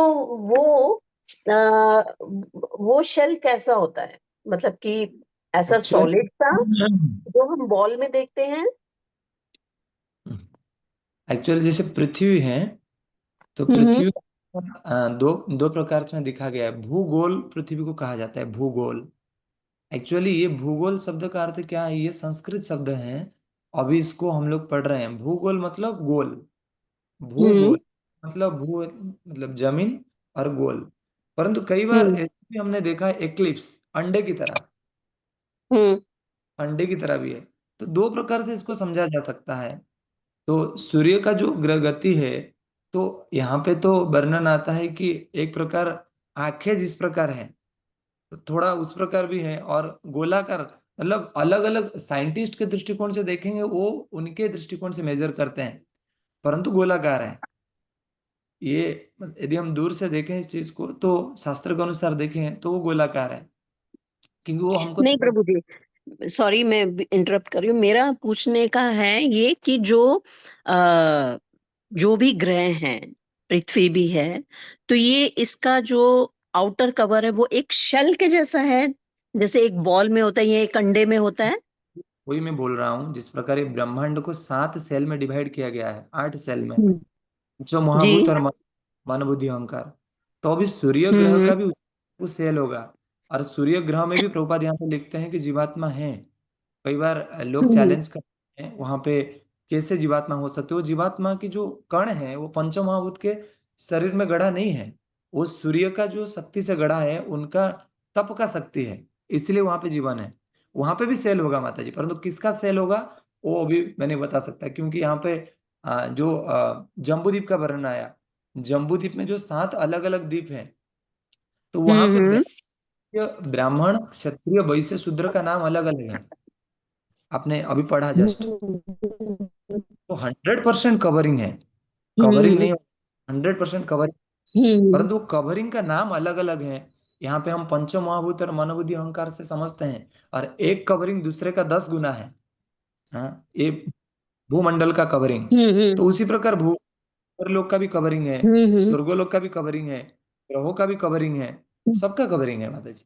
वो शेल कैसा होता है? मतलब कि ऐसा सॉलिड सा जो हम बॉल में देखते हैं? एक्चुअली जैसे पृथ्वी है तो पृथ्वी दो प्रकार से दिखा गया है। भूगोल पृथ्वी को कहा जाता है, भूगोल। एक्चुअली ये भूगोल शब्द का अर्थ क्या है? ये संस्कृत शब्द है, अभी इसको हम लोग पढ़ रहे हैं। भूगोल मतलब गोल, भूगोल मतलब भू मतलब जमीन और गोल। परंतु कई बार ऐसे भी हमने देखा है एक्लिप्स, अंडे की तरह, अंडे की तरह भी है। तो 2 प्रकार से इसको समझा जा सकता है। तो सूर्य का जो ग्रह गति है, तो यहाँ पे तो वर्णन आता है कि एक प्रकार आंखें जिस प्रकार है तो थोड़ा उस प्रकार भी है, और गोलाकार मतलब अलग अलग साइंटिस्ट के दृष्टिकोण से देखेंगे वो उनके दृष्टिकोण से मेजर करते हैं, परंतु गोलाकार है ये। यदि हम दूर से देखें इस चीज को तो शास्त्र के अनुसार देखें तो वो गोलाकार है, क्योंकि वो हमको नहीं प्रभु जी, सॉरी मैं इंटरप्ट कर रही हूँ। मेरा पूछने का है ये कि जो भी ग्रह हैं, पृथ्वी भी है, तो ये इसका जो आउटर कवर है वो एक शेल के जैसा है, जैसे एक बॉल में होता है, ये एक अंडे में होता है? वही मैं बोल रहा हूँ, जिस प्रकार ये ब्रह्मांड को 7 सेल में डिवाइड किया गया है, 8 सेल में, जो महाभूत जी और मन बुद्धि अहंकार, तो अभी सूर्य ग्रह हम्म का भी उस सेल होगा। और सूर्य ग्रह में भी प्रभुपाद यहाँ पे लिखते हैं कि जीवात्मा है। कई बार लोग हम्म चैलेंज करते हैं वहां पे, कैसे जीवात्मा हो सकते, वो जीवात्मा की जो कण है वो पंचमहाभूत के शरीर में गढ़ा नहीं है, वो सूर्य का जो शक्ति से गढ़ा है, उनका तप का शक्ति है, इसलिए वहां पे जीवन है। वहां पे भी सेल होगा माता जी, परंतु किसका सेल होगा वो अभी मैं नहीं बता सकता, क्योंकि यहाँ पे जो जम्बूद्वीप का वर्णन आया, जम्बूद्वीप में जो 7 अलग अलग द्वीप हैं, तो वहां पे हम्म ब्राह्मण क्षत्रिय वैश्य शूद्र का नाम अलग अलग है। आपने अभी पढ़ा जस्ट, तो 100% कवरिंग है, कवरिंग हम्म नहीं, 100% कवरिंग, हम्म परंतु कवरिंग का नाम अलग अलग है। यहाँ पे हम पंच महाभूत और मनोबुद्धि अहंकार से समझते हैं, और एक कवरिंग दूसरे का 10 गुना है। हाँ, ये भूमंडल का कवरिंग, हम्म तो उसी प्रकार लोक का भी कवरिंग है, हम्म स्वर्गोलोक का भी कवरिंग है, ग्रहों का भी कवरिंग है, सबका कवरिंग है माता जी,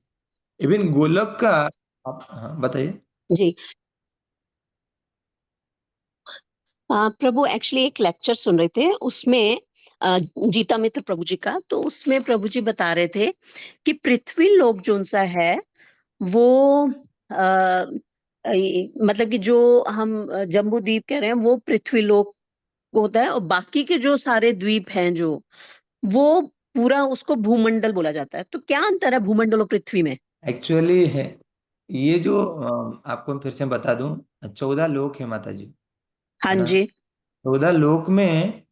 इवन गोलक का। आप हाँ बताइए। जी प्रभु एक्चुअली एक लेक्चर सुन रहे थे उसमें जीता मित्र प्रभु जी का, तो उसमें प्रभु जी बता रहे थे कि पृथ्वी लोक जो सा है वो मतलब कि जो हम जम्बू द्वीप कह रहे हैं वो पृथ्वी लोक होता है, और बाकी के जो सारे द्वीप हैं जो वो पूरा उसको भूमंडल बोला जाता है। तो क्या अंतर है भूमंडल और पृथ्वी में? एक्चुअली है, ये जो आपको मैं फिर से बता दूं, 14 लोक है माता जी, हाँ है ना। जी 14 लोक में,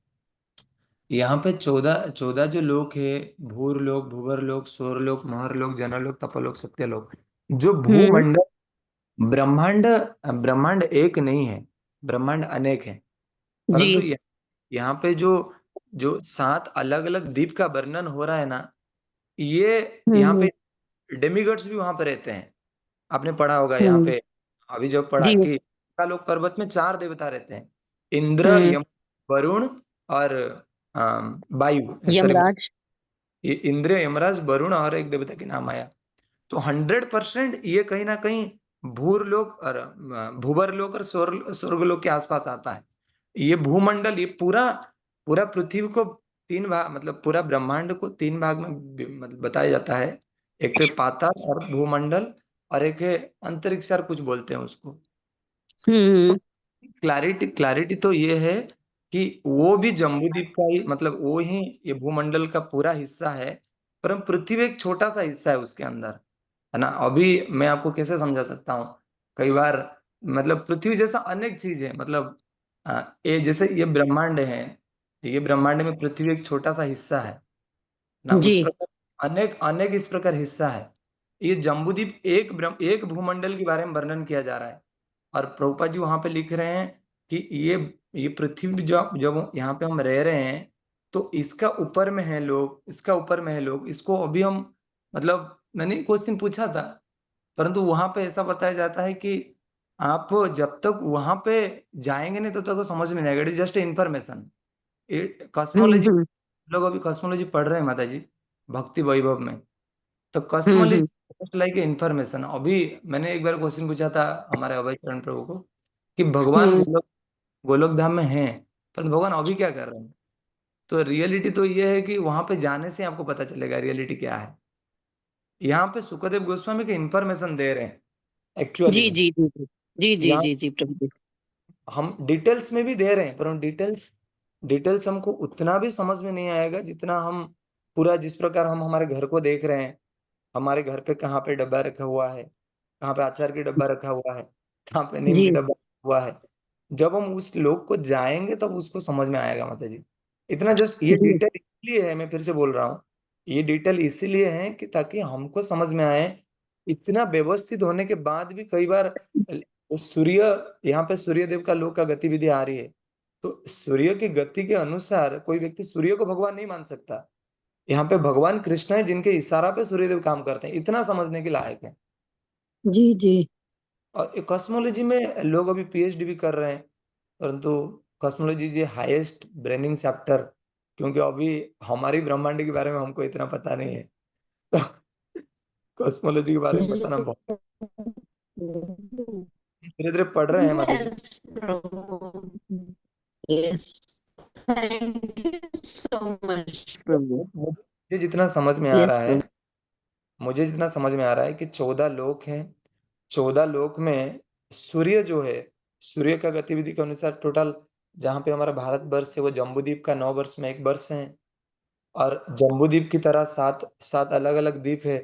यहाँ पे 14 जो लोक है, भूर लोक, भूवर लोक, सौर लोक, महर लोक, जनर लोक, तपलोक, सत्यलोक, जो हम्म भूमंडल, ब्रह्मांड, ब्रह्मांड एक नहीं है, ब्रह्मांड अनेक है, जी परंतु यहाँ पे जो जो 7 अलग अलग द्वीप का वर्णन हो रहा है ना, ये यहाँ हम्म पे डेमिगॉड्स भी वहां पे रहते हैं। आपने पढ़ा होगा यहाँ हम्म पे, अभी जब पढ़ा जी कि लोक पर्वत में 4 देवता रहते हैं, इंद्र, हम्म यम, वरुण और वायु, सॉरी, यमराज ये इंद्र, यमराज, वरुण और एक देवता के नाम आया। तो 100% ये कहीं ना कहीं भूरलोक और भूवरलोक और स्वर्गलोक के आसपास आता है। ये भूमंडल, ये पूरा पूरा पृथ्वी को 3 भाग, मतलब पूरा ब्रह्मांड को 3 भाग में मतलब बताया जाता है। एक तो पाताल और भूमंडल, और एक है अंतरिक्ष, और कुछ बोलते हैं उसको। हम्म क्लैरिटी क्लैरिटी तो ये है कि वो भी जम्बूद्वीप का ही, मतलब वो ही ये भूमंडल का पूरा हिस्सा है, पर पृथ्वी एक छोटा सा हिस्सा है उसके अंदर, है ना। अभी मैं आपको कैसे समझा सकता हूँ, कई बार मतलब पृथ्वी जैसा अनेक चीज है, मतलब ये जैसे ये ब्रह्मांड है, ये ब्रह्मांड में पृथ्वी एक छोटा सा हिस्सा है ना, जी उस प्रकार अनेक अनेक इस प्रकार हिस्सा है। ये जम्बूद्वीप एक भूमंडल के बारे में वर्णन किया जा रहा है, और प्रभुपाद जी वहां पे लिख रहे हैं कि ये पृथ्वी जब जब यहाँ पे हम रह रहे हैं, तो इसका ऊपर में है लोग, इसका ऊपर में है लोग, इसको अभी हम, मतलब मैंने क्वेश्चन पूछा था, परंतु वहां पे ऐसा बताया जाता है कि आप जब तक वहां पे जाएंगे नहीं, तब तक वो समझ में नहीं आएगा, it is just information. Cosmology, हम्म लोग अभी कॉस्मोलॉजी पढ़ रहे हैं माता जी, भक्ति वैभव में। तो कॉस्मोलॉजी हम्म जस्ट लाइक इंफॉर्मेशन। अभी मैंने एक बार क्वेश्चन पूछा था हमारे अभय चरण प्रभु को कि भगवान हम्म गोलोक धाम में हैं, पर भगवान अभी क्या कर रहे हैं। तो रियलिटी तो ये है कि वहां पे जाने से आपको पता चलेगा रियलिटी क्या है। यहाँ पे सुखदेव गोस्वामी के इंफॉर्मेशन दे रहे हैं एक्चुअली जी में। जी जी जी जी जी यहाँ जी जी प्रभु जी हम डिटेल्स में भी दे रहे हैं, पर डिटेल्स डिटेल्स हमको उतना भी समझ में नहीं आएगा जितना हम पूरा, जिस प्रकार हम हमारे घर को देख रहे हैं, हमारे घर पे कहाँ पे डब्बा रखा हुआ है, कहाँ पे अचार की डब्बा रखा हुआ है, कहाँ पे नीम जी की डब्बा रखा हुआ है, जब हम उस लोग को जाएंगे तब उसको समझ में आएगा माता जी। इतना जस्ट ये जी डिटेल इसलिए है, मैं फिर से बोल रहा हूँ, ये डिटेल इसीलिए है कि ताकि हमको समझ में आए। इतना व्यवस्थित होने के बाद भी कई बार वो सूर्य, यहाँ पे सूर्य देव का लोक का गतिविधि आ रही है, तो सूर्य की गति के अनुसार कोई व्यक्ति सूर्य को भगवान नहीं मान सकता। यहाँ पे भगवान कृष्ण है जिनके इशारा पे सूर्यदेव काम करते हैं, इतना समझने के लायक है। जी जी और कॉस्मोलॉजी में लोग अभी पीएचडी भी कर रहे हैं, परंतु कॉस्मोलॉजी जी हाईएस्ट ब्रेनिंग चैप्टर, क्योंकि अभी हमारी ब्रह्मांड के बारे में हमको इतना पता नहीं है, तो कॉस्मोलॉजी के बारे में बताना बहुत, धीरे धीरे पढ़ रहे हैं माता जी। Yes, Prabhu. Yes. Thank you so much, प्रभु. मुझे जितना समझ में आ Yes, रहा है, प्रभु. मुझे जितना समझ में आ रहा है कि 14 लोक हैं। 14 लोक में सूर्य जो है, सूर्य का गतिविधि के अनुसार टोटल जहाँ पे हमारा भारत वर्ष है वो जम्बूद्वीप का 9 वर्ष में 1 वर्ष है। और जम्बूद्वीप की तरह 7 अलग अलग द्वीप है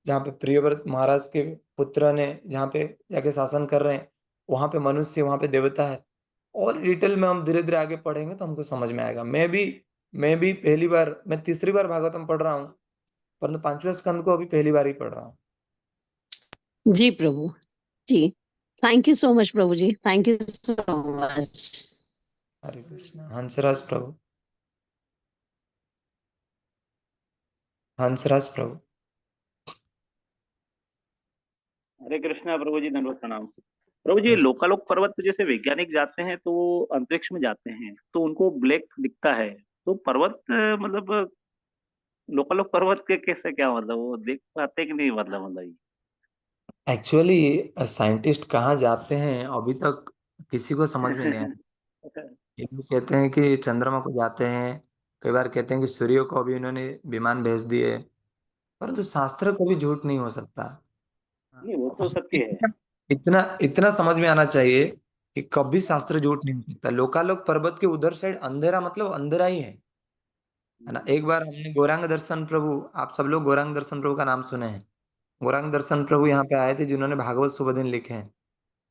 जहाँ पे प्रियव्रत महाराज के पुत्र ने जहाँ पे जाके शासन कर रहे हैं, वहां पे मनुष्य, वहां पे देवता है। और डिटेल में हम धीरे धीरे आगे पढ़ेंगे तो हमको समझ में आएगा। मैं भी पहली बार, मैं तीसरी बार भागवतम पढ़ रहा हूँ, परंतु 5वें स्कंद को अभी पहली बार ही पढ़ रहा हूँ। जी प्रभु जी. Thank you so much, Prabhu ji. Thank you so much. हरे कृष्ण। हंसराज प्रभु, हंसराज प्रभु। हरे कृष्णा प्रभु जी, दंडवत प्रणाम। प्रभु जी, लोकालोक पर्वत पे जैसे वैज्ञानिक जाते हैं तो वो अंतरिक्ष में जाते हैं तो उनको ब्लैक दिखता है, तो पर्वत मतलब लोकालोक पर्वत के कैसे, क्या मतलब वो देख पाते कि नहीं, मतलब ये एक्चुअली साइंटिस्ट कहाँ जाते हैं अभी तक किसी को समझ में नहीं आया। ये लोग कहते हैं कि चंद्रमा को जाते हैं, कई बार कहते हैं कि सूर्य को अभी उन्होंने विमान भेज दिए, परंतु शास्त्र कभी झूठ नहीं हो सकता। नहीं, वो तो सत्य है। इतना इतना समझ में आना चाहिए कि कभी शास्त्र झूठ नहीं हो सकता। लोकालोक पर्वत के उधर साइड अंधेरा मतलब अंधेरा ही है ना। एक बार हमने गौरांग दर्शन प्रभु, आप सब लोग गौरांग दर्शन प्रभु का नाम सुने हैं। गौरांग दर्शन प्रभु यहाँ पे आए थे जिन्होंने भागवत सुबोधिन लिखे हैं।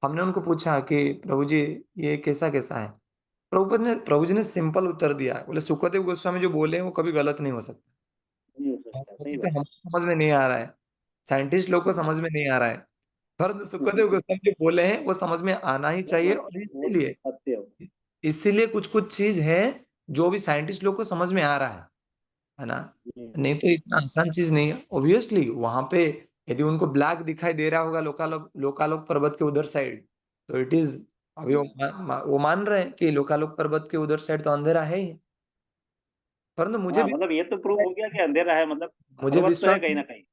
हमने उनको पूछा कि प्रभु जी ये कैसा कैसा है। प्रभु जी ने सिंपल उत्तर दिया, बोले सुखदेव गोस्वामी जो बोले हैं वो कभी गलत नहीं हो सकता। नहीं हो सकता, हो सही सकता है बात। हमको समझ में नहीं आ रहा है, साइंटिस्ट लोग को समझ में नहीं आ रहा है, पर सुखदेव गोस्वामी जो बोले हैं वो समझ में आना ही चाहिए। और वो इसीलिए सत्य है। इसीलिए कुछ कुछ चीज है जो भी साइंटिस्ट लोग को समझ में आ रहा है ना। नहीं तो इतना आसान चीज नहीं है। ऑब्वियसली वहां पे यदि उनको ब्लैक दिखाई दे रहा होगा लोकालोक पर्वत के उधर साइड, तो इट इज, अभी वो मान रहे हैं कि लोकालोक पर्वत के उधर साइड तो अंधेरा है ही। परंतु मुझे हाँ, भी मतलब ये तो प्रूव हो गया कि अंधेरा है, मतलब मुझे पर्वत तो है विश्वास कहीं ना कहीं।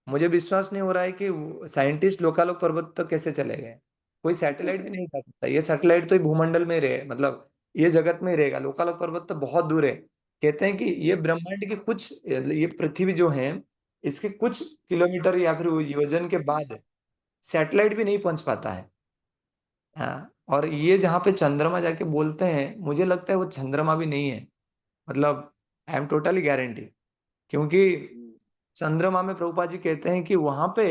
मुझे विश्वास नहीं हो रहा है कि साइंटिस्ट लोकालोक पर्वत तक कैसे चले गए। कोई सैटेलाइट भी नहीं जा सकता। ये सैटेलाइट तो भूमंडल में ही रहे, मतलब ये जगत में ही रहेगा। लोकालोक पर्वत तो बहुत दूर है। कहते हैं कि ये ब्रह्मांड के कुछ, ये पृथ्वी जो है इसके कुछ किलोमीटर या फिर योजन के बाद सैटेलाइट भी नहीं पहुंच पाता है। हाँ, और ये जहाँ पे चंद्रमा जाके बोलते हैं, मुझे लगता है वो चंद्रमा भी नहीं है। मतलब आई एम टोटली गारंटी, क्योंकि चंद्रमा में प्रभुपाद जी कहते हैं कि वहां पे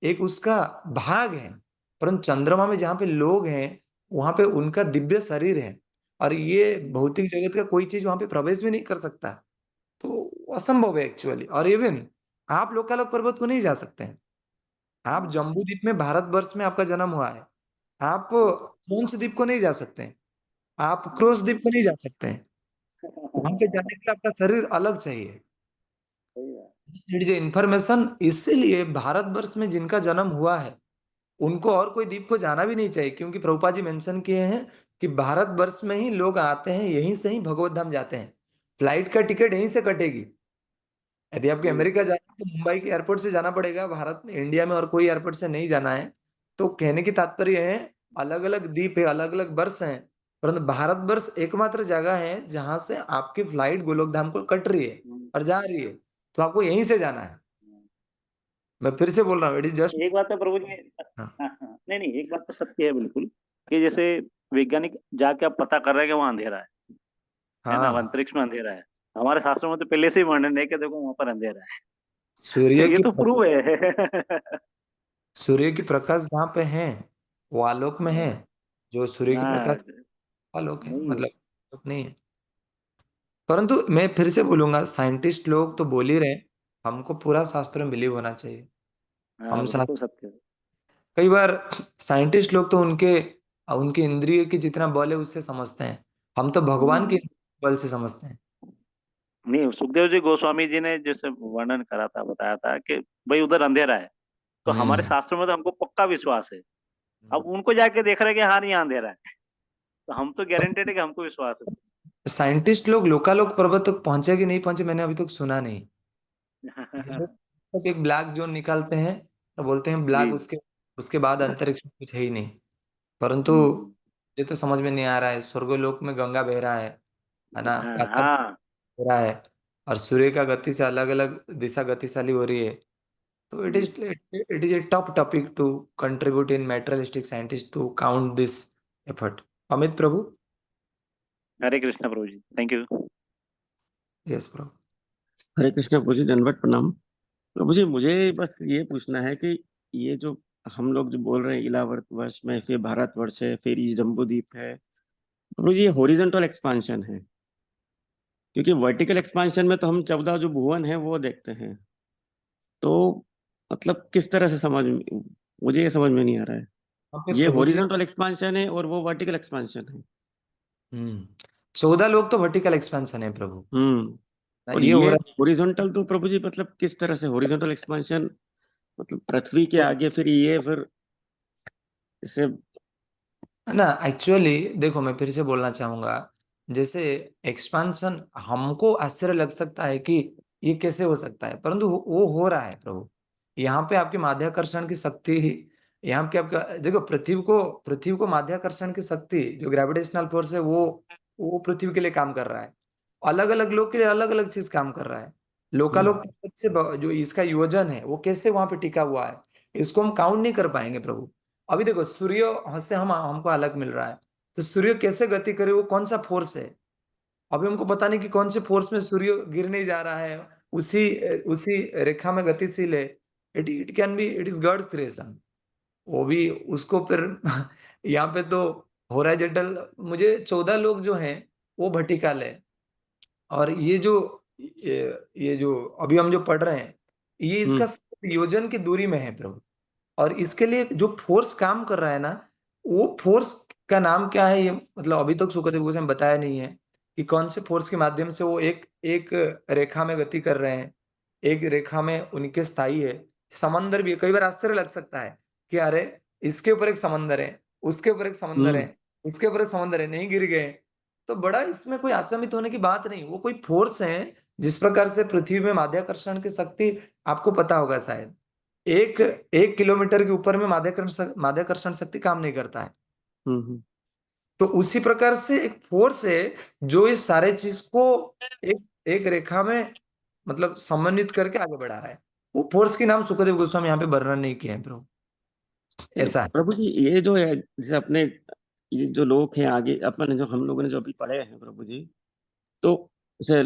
एक उसका भाग है, परंतु चंद्रमा में जहाँ पे लोग हैं वहां पे उनका दिव्य शरीर है, और ये भौतिक जगत का कोई चीज वहां पे प्रवेश भी नहीं कर सकता। तो असंभव है एक्चुअली। और इवन आप लोकालोक पर्वत को नहीं जा सकते हैं। आप जम्बू द्वीप में, भारतवर्ष में आपका जन्म हुआ है, आप फ्रेंच द्वीप को नहीं जा सकते हैं, आप क्रोस द्वीप को नहीं जा सकते हैं। वहां पे जाने के लिए आपका शरीर अलग चाहिए। इंफॉर्मेशन, इसीलिए भारतवर्ष में जिनका जन्म हुआ है उनको और कोई द्वीप को जाना भी नहीं चाहिए, क्योंकि प्रभुपाद जी मेंशन किए हैं कि भारतवर्ष में ही लोग आते हैं, यहीं से ही भगवत धाम जाते हैं। फ्लाइट का टिकट यहीं से कटेगी। यदि आपको अमेरिका जाना है तो मुंबई के एयरपोर्ट से जाना पड़ेगा, भारत में, इंडिया में और कोई एयरपोर्ट से नहीं जाना है। तो कहने की तात्पर्य है, अलग अलग द्वीप है, अलग अलग वर्ष हैं, परंतु भारतवर्ष एकमात्र जगह है जहां से आपकी फ्लाइट गोलोक धाम को कट रही है और जा रही है, तो आपको यहीं से जाना है। मैं फिर से बोल रहा हूँ, इट इज जस्ट। एक बात तो प्रभु जी, हाँ हाँ, नहीं नहीं, एक बात तो सत्य है बिल्कुल, कि जैसे वैज्ञानिक जाके अब पता कर रहे हैं कि वहाँ अंधेरा है ना, हाँ, अंतरिक्ष में अंधेरा है। हमारे शास्त्रों में तो पहले से ही वर्णन है कि देखो वहां पर अंधेरा है। सूर्य ये की तो प्रूव है। सूर्य की प्रकाश जहाँ पे है वो आलोक में है। जो सूर्य की हाँ, प्रकाश, आलोक है, नहीं है। मतलब आलोक नहीं है। परंतु मैं फिर से बोलूंगा, साइंटिस्ट लोग तो बोल ही रहे, हमको पूरा शास्त्र में बिलीव होना चाहिए। हाँ, हम वो तो शास्त्र, सत्य है। कई बार साइंटिस्ट लोग तो उनके उनके इंद्रिय की जितना बल है उससे समझते हैं, हम तो भगवान के बल से समझते हैं। नहीं, सुखदेव जी गोस्वामी जी ने जैसे वर्णन करा था, बताया था कि भाई उधर अंधेरा है, तो हमारे हम्म। शास्त्रों में तो हमको पक्का विश्वास है। अब उनको जाके देख रहे हैं कि हाँ नहीं, यहाँ अंधेरा है, तो हम तो गारंटेड है कि हमको विश्वास है। साइंटिस्ट लोग लोकालोक पर्वत तक पहुंचे कि नहीं पहुंचे मैंने अभी तक सुना नहीं। ये लोग तक एक ब्लैक जोन निकालते हैं तो बोलते हैं ब्लैक, जी। उसके उसके बाद अंतरिक्ष में कुछ है ही नहीं। परंतु ये तो समझ में नहीं आ रहा है। स्वर्गलोक में गंगा बह रहा है ना, पाताल हाँ बह रहा है, और सूर्य का गति से अलग अलग दिशा गतिशाली हो रही है। तो it is a tough topic to contribute in materialistic scientists to count this effort. Amit Prabhu. Hare Krishna Prabhu ji, thank you. Yes Prabhu. Hare Krishna Prabhu ji, दंडवत प्रणाम। प्रभु जी, मुझे बस ये पूछना है कि ये जो हम लोग जो बोल रहे हैं इलावर्त वर्ष में, फिर भारतवर्ष है, फिर ये जम्बूद्वीप है, प्रभु जी ये हॉरिजॉन्टल एक्सपांशन है, क्योंकि वर्टिकल एक्सपांशन में तो हम 14 जो भुवन है वो देखते हैं। तो मतलब किस तरह से मुझे ये समझ में नहीं आ रहा है। ये प्रभु जी, हॉरिजॉन्टल एक्सपांशन है और वो वर्टिकल एक्सपांशन है। 14 लोग तो वर्टिकल एक्सपेंशन है प्रभु। और ये हो ये रहा है हॉरिजॉन्टल तो प्रभु जी मतलब किस तरह से हॉरिजॉन्टल एक्सपांशन, मतलब पृथ्वी के आगे फिर ये फिर इसे ना। एक्चुअली देखो, मैं फिर से बोलना चाहूंगा, जैसे एक्सपांशन हमको आश्चर्य लग सकता है कि ये कैसे हो सकता है, परंतु वो हो रहा है प्रभु। यहाँ पे आपकी माध्याकर्षण की शक्ति, यहाँ पे आपका देखो, पृथ्वी को माध्याकर्षण की शक्ति जो ग्रेविटेशनल फोर्स है, वो पृथ्वी के लिए काम कर रहा है। अलग अलग लोग के लिए अलग अलग चीज काम कर रहा है। लोकालोक से जो इसका योजन है वो कैसे वहां पे टिका हुआ है, इसको हम काउंट नहीं कर पाएंगे प्रभु। अभी देखो, सूर्य से हमको अलग मिल रहा है, तो सूर्य कैसे गति करे, वो कौन सा फोर्स है, अभी हमको पता नहीं कि कौन से फोर्स में सूर्य गिर नहीं जा रहा है, उसी उसी रेखा में गतिशील है। It can be, it is God's creation. वो भी उसको फिर यहाँ पे तो हॉरिजॉन्टल, मुझे 14 लोग जो हैं वो वर्टिकल है, और ये जो अभी हम जो पढ़ रहे हैं, ये इसका योजन की दूरी में है प्रभु। और इसके लिए जो फोर्स काम कर रहा है ना, वो फोर्स का नाम क्या है, ये मतलब अभी तक सुखदेव गोस्वामी बताया नहीं है कि कौन से फोर्स के माध्यम से वो एक एक रेखा में गति कर रहे हैं, एक रेखा में उनके स्थायी है। समंदर भी कई बार आश्चर्य लग सकता है कि अरे, इसके ऊपर एक समंदर है, उसके ऊपर एक समंदर है, उसके ऊपर एक समंदर है, नहीं गिर गए। तो बड़ा इसमें कोई अचंभित होने की बात नहीं, वो कोई फोर्स है। जिस प्रकार से पृथ्वी में माध्याकर्षण की शक्ति आपको पता होगा शायद, एक 1 किलोमीटर के ऊपर में माध्याकर्षण शक्ति काम नहीं करता है। तो उसी प्रकार से एक फोर्स है जो इस सारे चीज को एक एक रेखा में मतलब समन्वित करके आगे बढ़ा रहा है। वो फोर्स के नाम सुखदेव गोस्वामी यहाँ पे वर्णन नहीं किए हैं प्रभु। ऐसा है प्रभु जी, ये जो है जैसे अपने ये जो लोग हैं आगे अपन जो हम लोगों ने जो अभी पढ़े हैं प्रभु जी, तो जैसे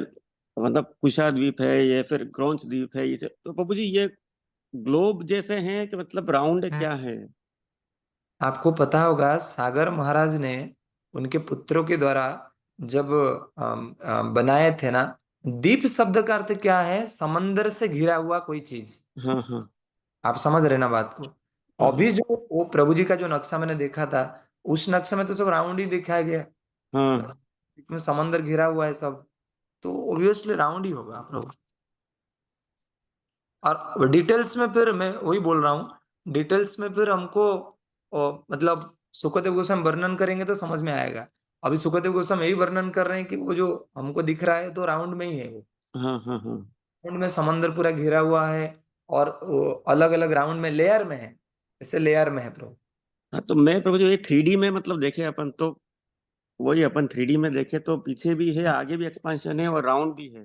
मतलब कुशा द्वीप है या फिर ग्रोंच द्वीप है, ये तो प्रभु जी ये ग्लोब जैसे हैं कि मतलब राउंड क्या है? आपको पता होगा, सागर महाराज ने उनके पुत्रों के द्वारा जब बनाए थे ना, द्वीप शब्द का अर्थ क्या है, समंदर से घिरा हुआ कोई चीज। हाँ हाँ आप समझ रहे ना बात को। अभी जो वो प्रभु जी का जो नक्शा मैंने देखा था, उस नक्शे में तो सब राउंड ही दिखाया गया, हाँ इसमें समंदर घिरा हुआ है सब, तो ऑब्वियसली राउंड ही होगा प्रभु। और डिटेल्स में फिर मैं वही बोल रहा हूँ, डिटेल्स में फिर हमको मतलब सुखदेव गोस्वामी वर्णन करेंगे तो समझ में आएगा। अभी सुखदेव गोस्वामी यही वर्णन कर रहे हैं कि वो जो हमको दिख रहा है तो राउंड में ही है, वो हाँ हाँ हाँ राउंड में समंदर पूरा घिरा हुआ है, और अलग अलग राउंड में लेयर में है, ऐसे लेयर में है प्रभु। हाँ। तो मैं प्रभु जी ये 3D में मतलब देखे अपन तो वही अपन 3D में देखे तो पीछे भी है, आगे भी एक्सपांशन है और राउंड भी है।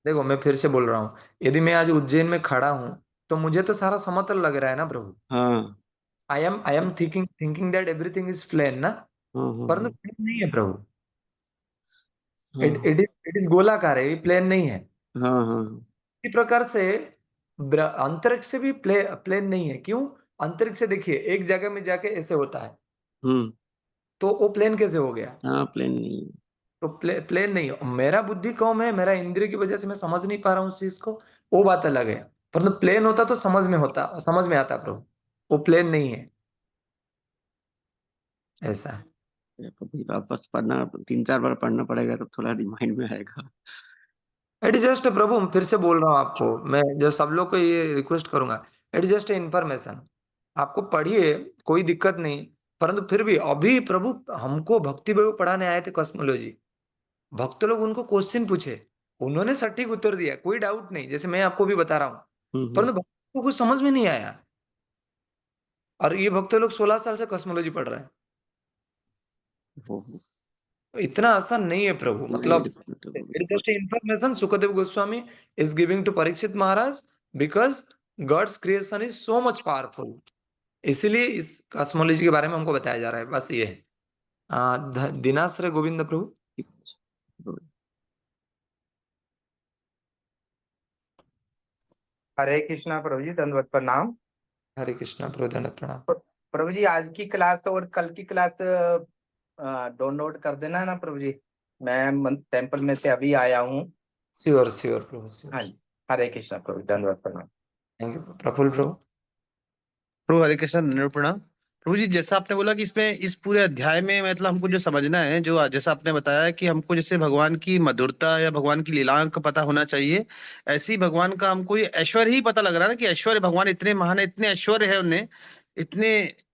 देखो, मैं फिर से बोल रहा हूँ, यदि मैं आज उज्जैन में खड़ा हूँ तो मुझे तो सारा समतल लग रहा है ना प्रभु। हाँ I am thinking that everything is plain ना, हाँ हाँ परंतु प्लेन नहीं है प्रभु। हाँ इट इज गोलाकार है, ये प्लेन नहीं है। हाँ हाँ इसी प्रकार से अंतरिक्ष से भी प्लेन नहीं है। क्यों? अंतरिक्ष से देखिए, एक जगह में जाके ऐसे होता है, हम्म तो वो प्लेन कैसे हो गया? हाँ प्लेन नहीं है। तो प्लेन नहीं है। मेरा बुद्धि कम है, मेरा इंद्रिय की वजह से मैं समझ नहीं पा रहा हूँ उस चीज को, वो बात अलग है। परंतु प्लेन होता तो समझ में आता प्रभु, वो प्लेन नहीं है। ऐसा है। ये प्रभु जी वापस पढ़ना 3-4 बार पढ़ना पड़ेगा तो थोड़ा माइंड में आएगा। इट इज जस्ट प्रभु, मैं फिर से बोल रहा हूँ आपको, मैं जो सब लोग को ये रिक्वेस्ट करूंगा, इट इज जस्ट इन्फॉर्मेशन। आपको पढ़िए, कोई दिक्कत नहीं, परंतु फिर भी अभी प्रभु हमको भक्ति वैभव पढ़ाने आए थे, कॉस्मोलॉजी। भक्त लोग उनको क्वेश्चन पूछे, उन्होंने सटीक उत्तर दिया, कोई डाउट नहीं, जैसे मैं आपको भी बता रहा हूँ, परंतु भक्त को कुछ समझ में नहीं आया। और ये भक्त लोग 16 साल से कॉस्मोलॉजी पढ़ रहे हैं। हो इतना आसान नहीं है प्रभु, मतलब it just information Sukhdev Goswami is giving to Parikshit Maharaj because God's creation is so much powerful. इसीलिए इस कॉस्मोलॉजी के बारे में हमको बताया जा रहा है, बस ये है। दिनाश्रय गोविंद प्रभु। हरे कृष्णा प्रभु जी, दंडवत प्रणाम। हरे कृष्णा प्रभु, दंडवत प्रणाम। प्रभु जी आज की क्लास और कल की क्लास डाउनलोड कर देना है ना प्रभु जी, मैं टेंपल में से अभी आया हूँ। श्योर श्योर प्रभु, हाँ जी, हरे कृष्णा प्रभु, दंडवत प्रणाम। थैंक यू प्रफुल्ल प्रभु। प्रभु हरे कृष्ण, धन्यवाद प्रणाम। प्रभु जी जैसा आपने बोला कि इसमें इस पूरे अध्याय में मतलब हमको जो समझना है, जो जैसा आपने बताया कि हमको जैसे भगवान की मधुरता या भगवान की लीलाओं का पता होना चाहिए, ऐसे ही भगवान का हमको ये ऐश्वर्य ही पता लग रहा है ना कि ऐश्वर्य भगवान इतने महान है, इतने ऐश्वर्य है उनमें, इतने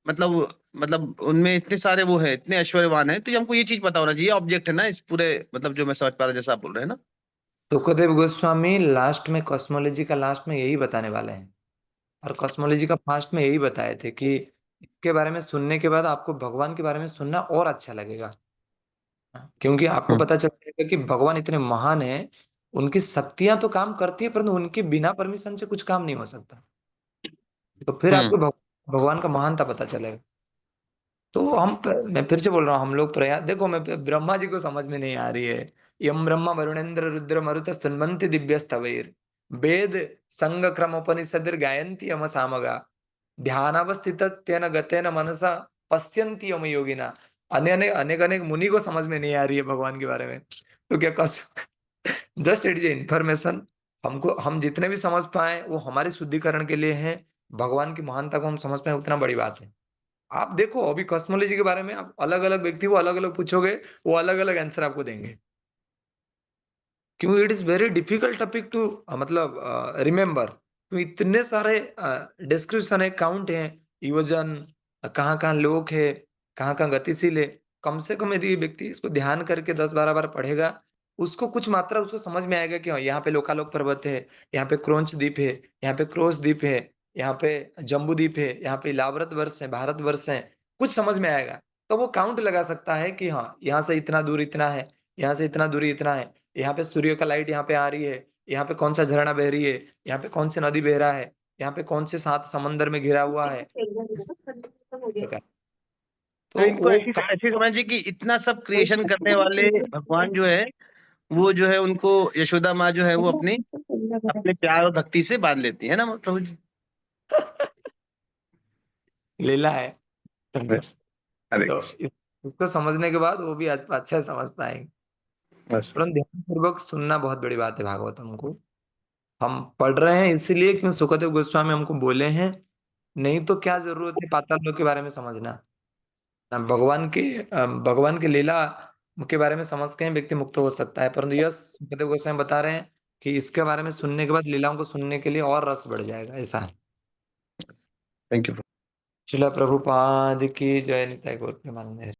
मतलब उनमें इतने सारे वो है, इतने ऐश्वर्यवान है, तो ये हमको ये चीज पता होना चाहिए। ऑब्जेक्ट है ना इस पूरे, मतलब जो मैं समझ पा रहा जैसा आप बोल रहे हैं ना। सुखदेव गोस्वामी लास्ट में कॉस्मोलॉजी का लास्ट में यही बताने वाले हैं, और कॉस्मोलॉजी का फास्ट में यही बताए थे कि इसके बारे में सुनने के बाद आपको भगवान के बारे में सुनना और अच्छा लगेगा, क्योंकि आपको पता चल जाएगा कि भगवान इतने महान है, उनकी शक्तियां तो काम करती है परंतु उनके बिना परमिशन से कुछ काम नहीं हो सकता। तो फिर आपको भगवान का महानता पता चलेगा। तो मैं फिर से बोल रहा हूँ, हम लोग प्रयास, देखो मैं ब्रह्मा जी को समझ में नहीं आ रही है। यम ब्रह्मा वरुणेन्द्र रुद्र मरुत स्तन्वन्ति दिव्य स्तवैर वेद संग क्रम उपनिषदिर गायन्ति यम सामगा ध्यानावस्थित तेन गतेन मनसा पश्यन्ति यम योगिना। अनेक अनेक अनेक मुनि को समझ में नहीं आ रही है भगवान के बारे में, तो क्या कस जस्ट इट इज इन्फॉर्मेशन। हमको हम जितने भी समझ पाए वो हमारे शुद्धिकरण के लिए है। भगवान की महानता को हम समझ पाए उतना बड़ी बात है। आप देखो अभी कॉस्मोलॉजी के बारे में आप अलग अलग व्यक्ति को अलग अलग पूछोगे, वो अलग अलग आंसर आपको देंगे, क्योंकि it is very difficult topic to मतलब रिमेम्बर। तो इतने सारे डिस्क्रिप्शन है, काउंट है, योजन, कहाँ कहाँ लोक है, कहाँ कहाँ गतिशील है। कम से कम यदि व्यक्ति इसको ध्यान करके 10-12 बार पढ़ेगा, उसको कुछ मात्रा उसको समझ में आएगा कि हाँ, यहाँ पे लोकालोक पर्वत है, यहाँ पे क्रोंच द्वीप है, यहाँ पे क्रोस द्वीप है, यहाँ पे जम्बू द्वीप है, यहाँ पे इलाव्रत वर्ष है, भारत वर्ष है, कुछ समझ में आएगा। तो वो काउंट लगा सकता है कि हाँ, यहाँ से इतना दूर इतना है, यहाँ से इतना दूरी इतना है, यहाँ पे सूर्य का लाइट यहाँ पे आ रही है, यहाँ पे कौन सा झरना बह रही है, यहाँ पे कौन सी नदी बह रहा है, यहाँ पे कौन से 7 समंदर में घिरा हुआ है, इस प्रकार। तो तो इनको वो ऐसी समझिए कि इतना सब क्रिएशन करने वाले भगवान जो है, वो जो है उनको यशोदा माँ जो है वो अपनी अपने प्यार और भक्ति से बांध लेती है ना प्रभु जी। लीला है। अरे तो इसको समझने के बाद वो भी अच्छे से समझ पाएंगे। परंतु ध्यानपूर्वक सुनना बहुत बड़ी बात है भागवतम को। हम पढ़ रहे हैं इसीलिए क्यों सुखदेव गोस्वामी हमको बोले हैं, नहीं तो क्या जरूरत है पाताल लोक के बारे में समझना। भगवान की लीला के बारे में समझ के ही व्यक्ति मुक्त हो सकता है, परंतु यह सुखदेव गोस्वामी बता रहे हैं कि इसके बारे में सुनने के बाद लीलाओं को सुनने के लिए और रस बढ़ जाएगा, ऐसा है। Thank you. श्रील प्रभुपाद की जय। निताई गौर प्रेमानंद।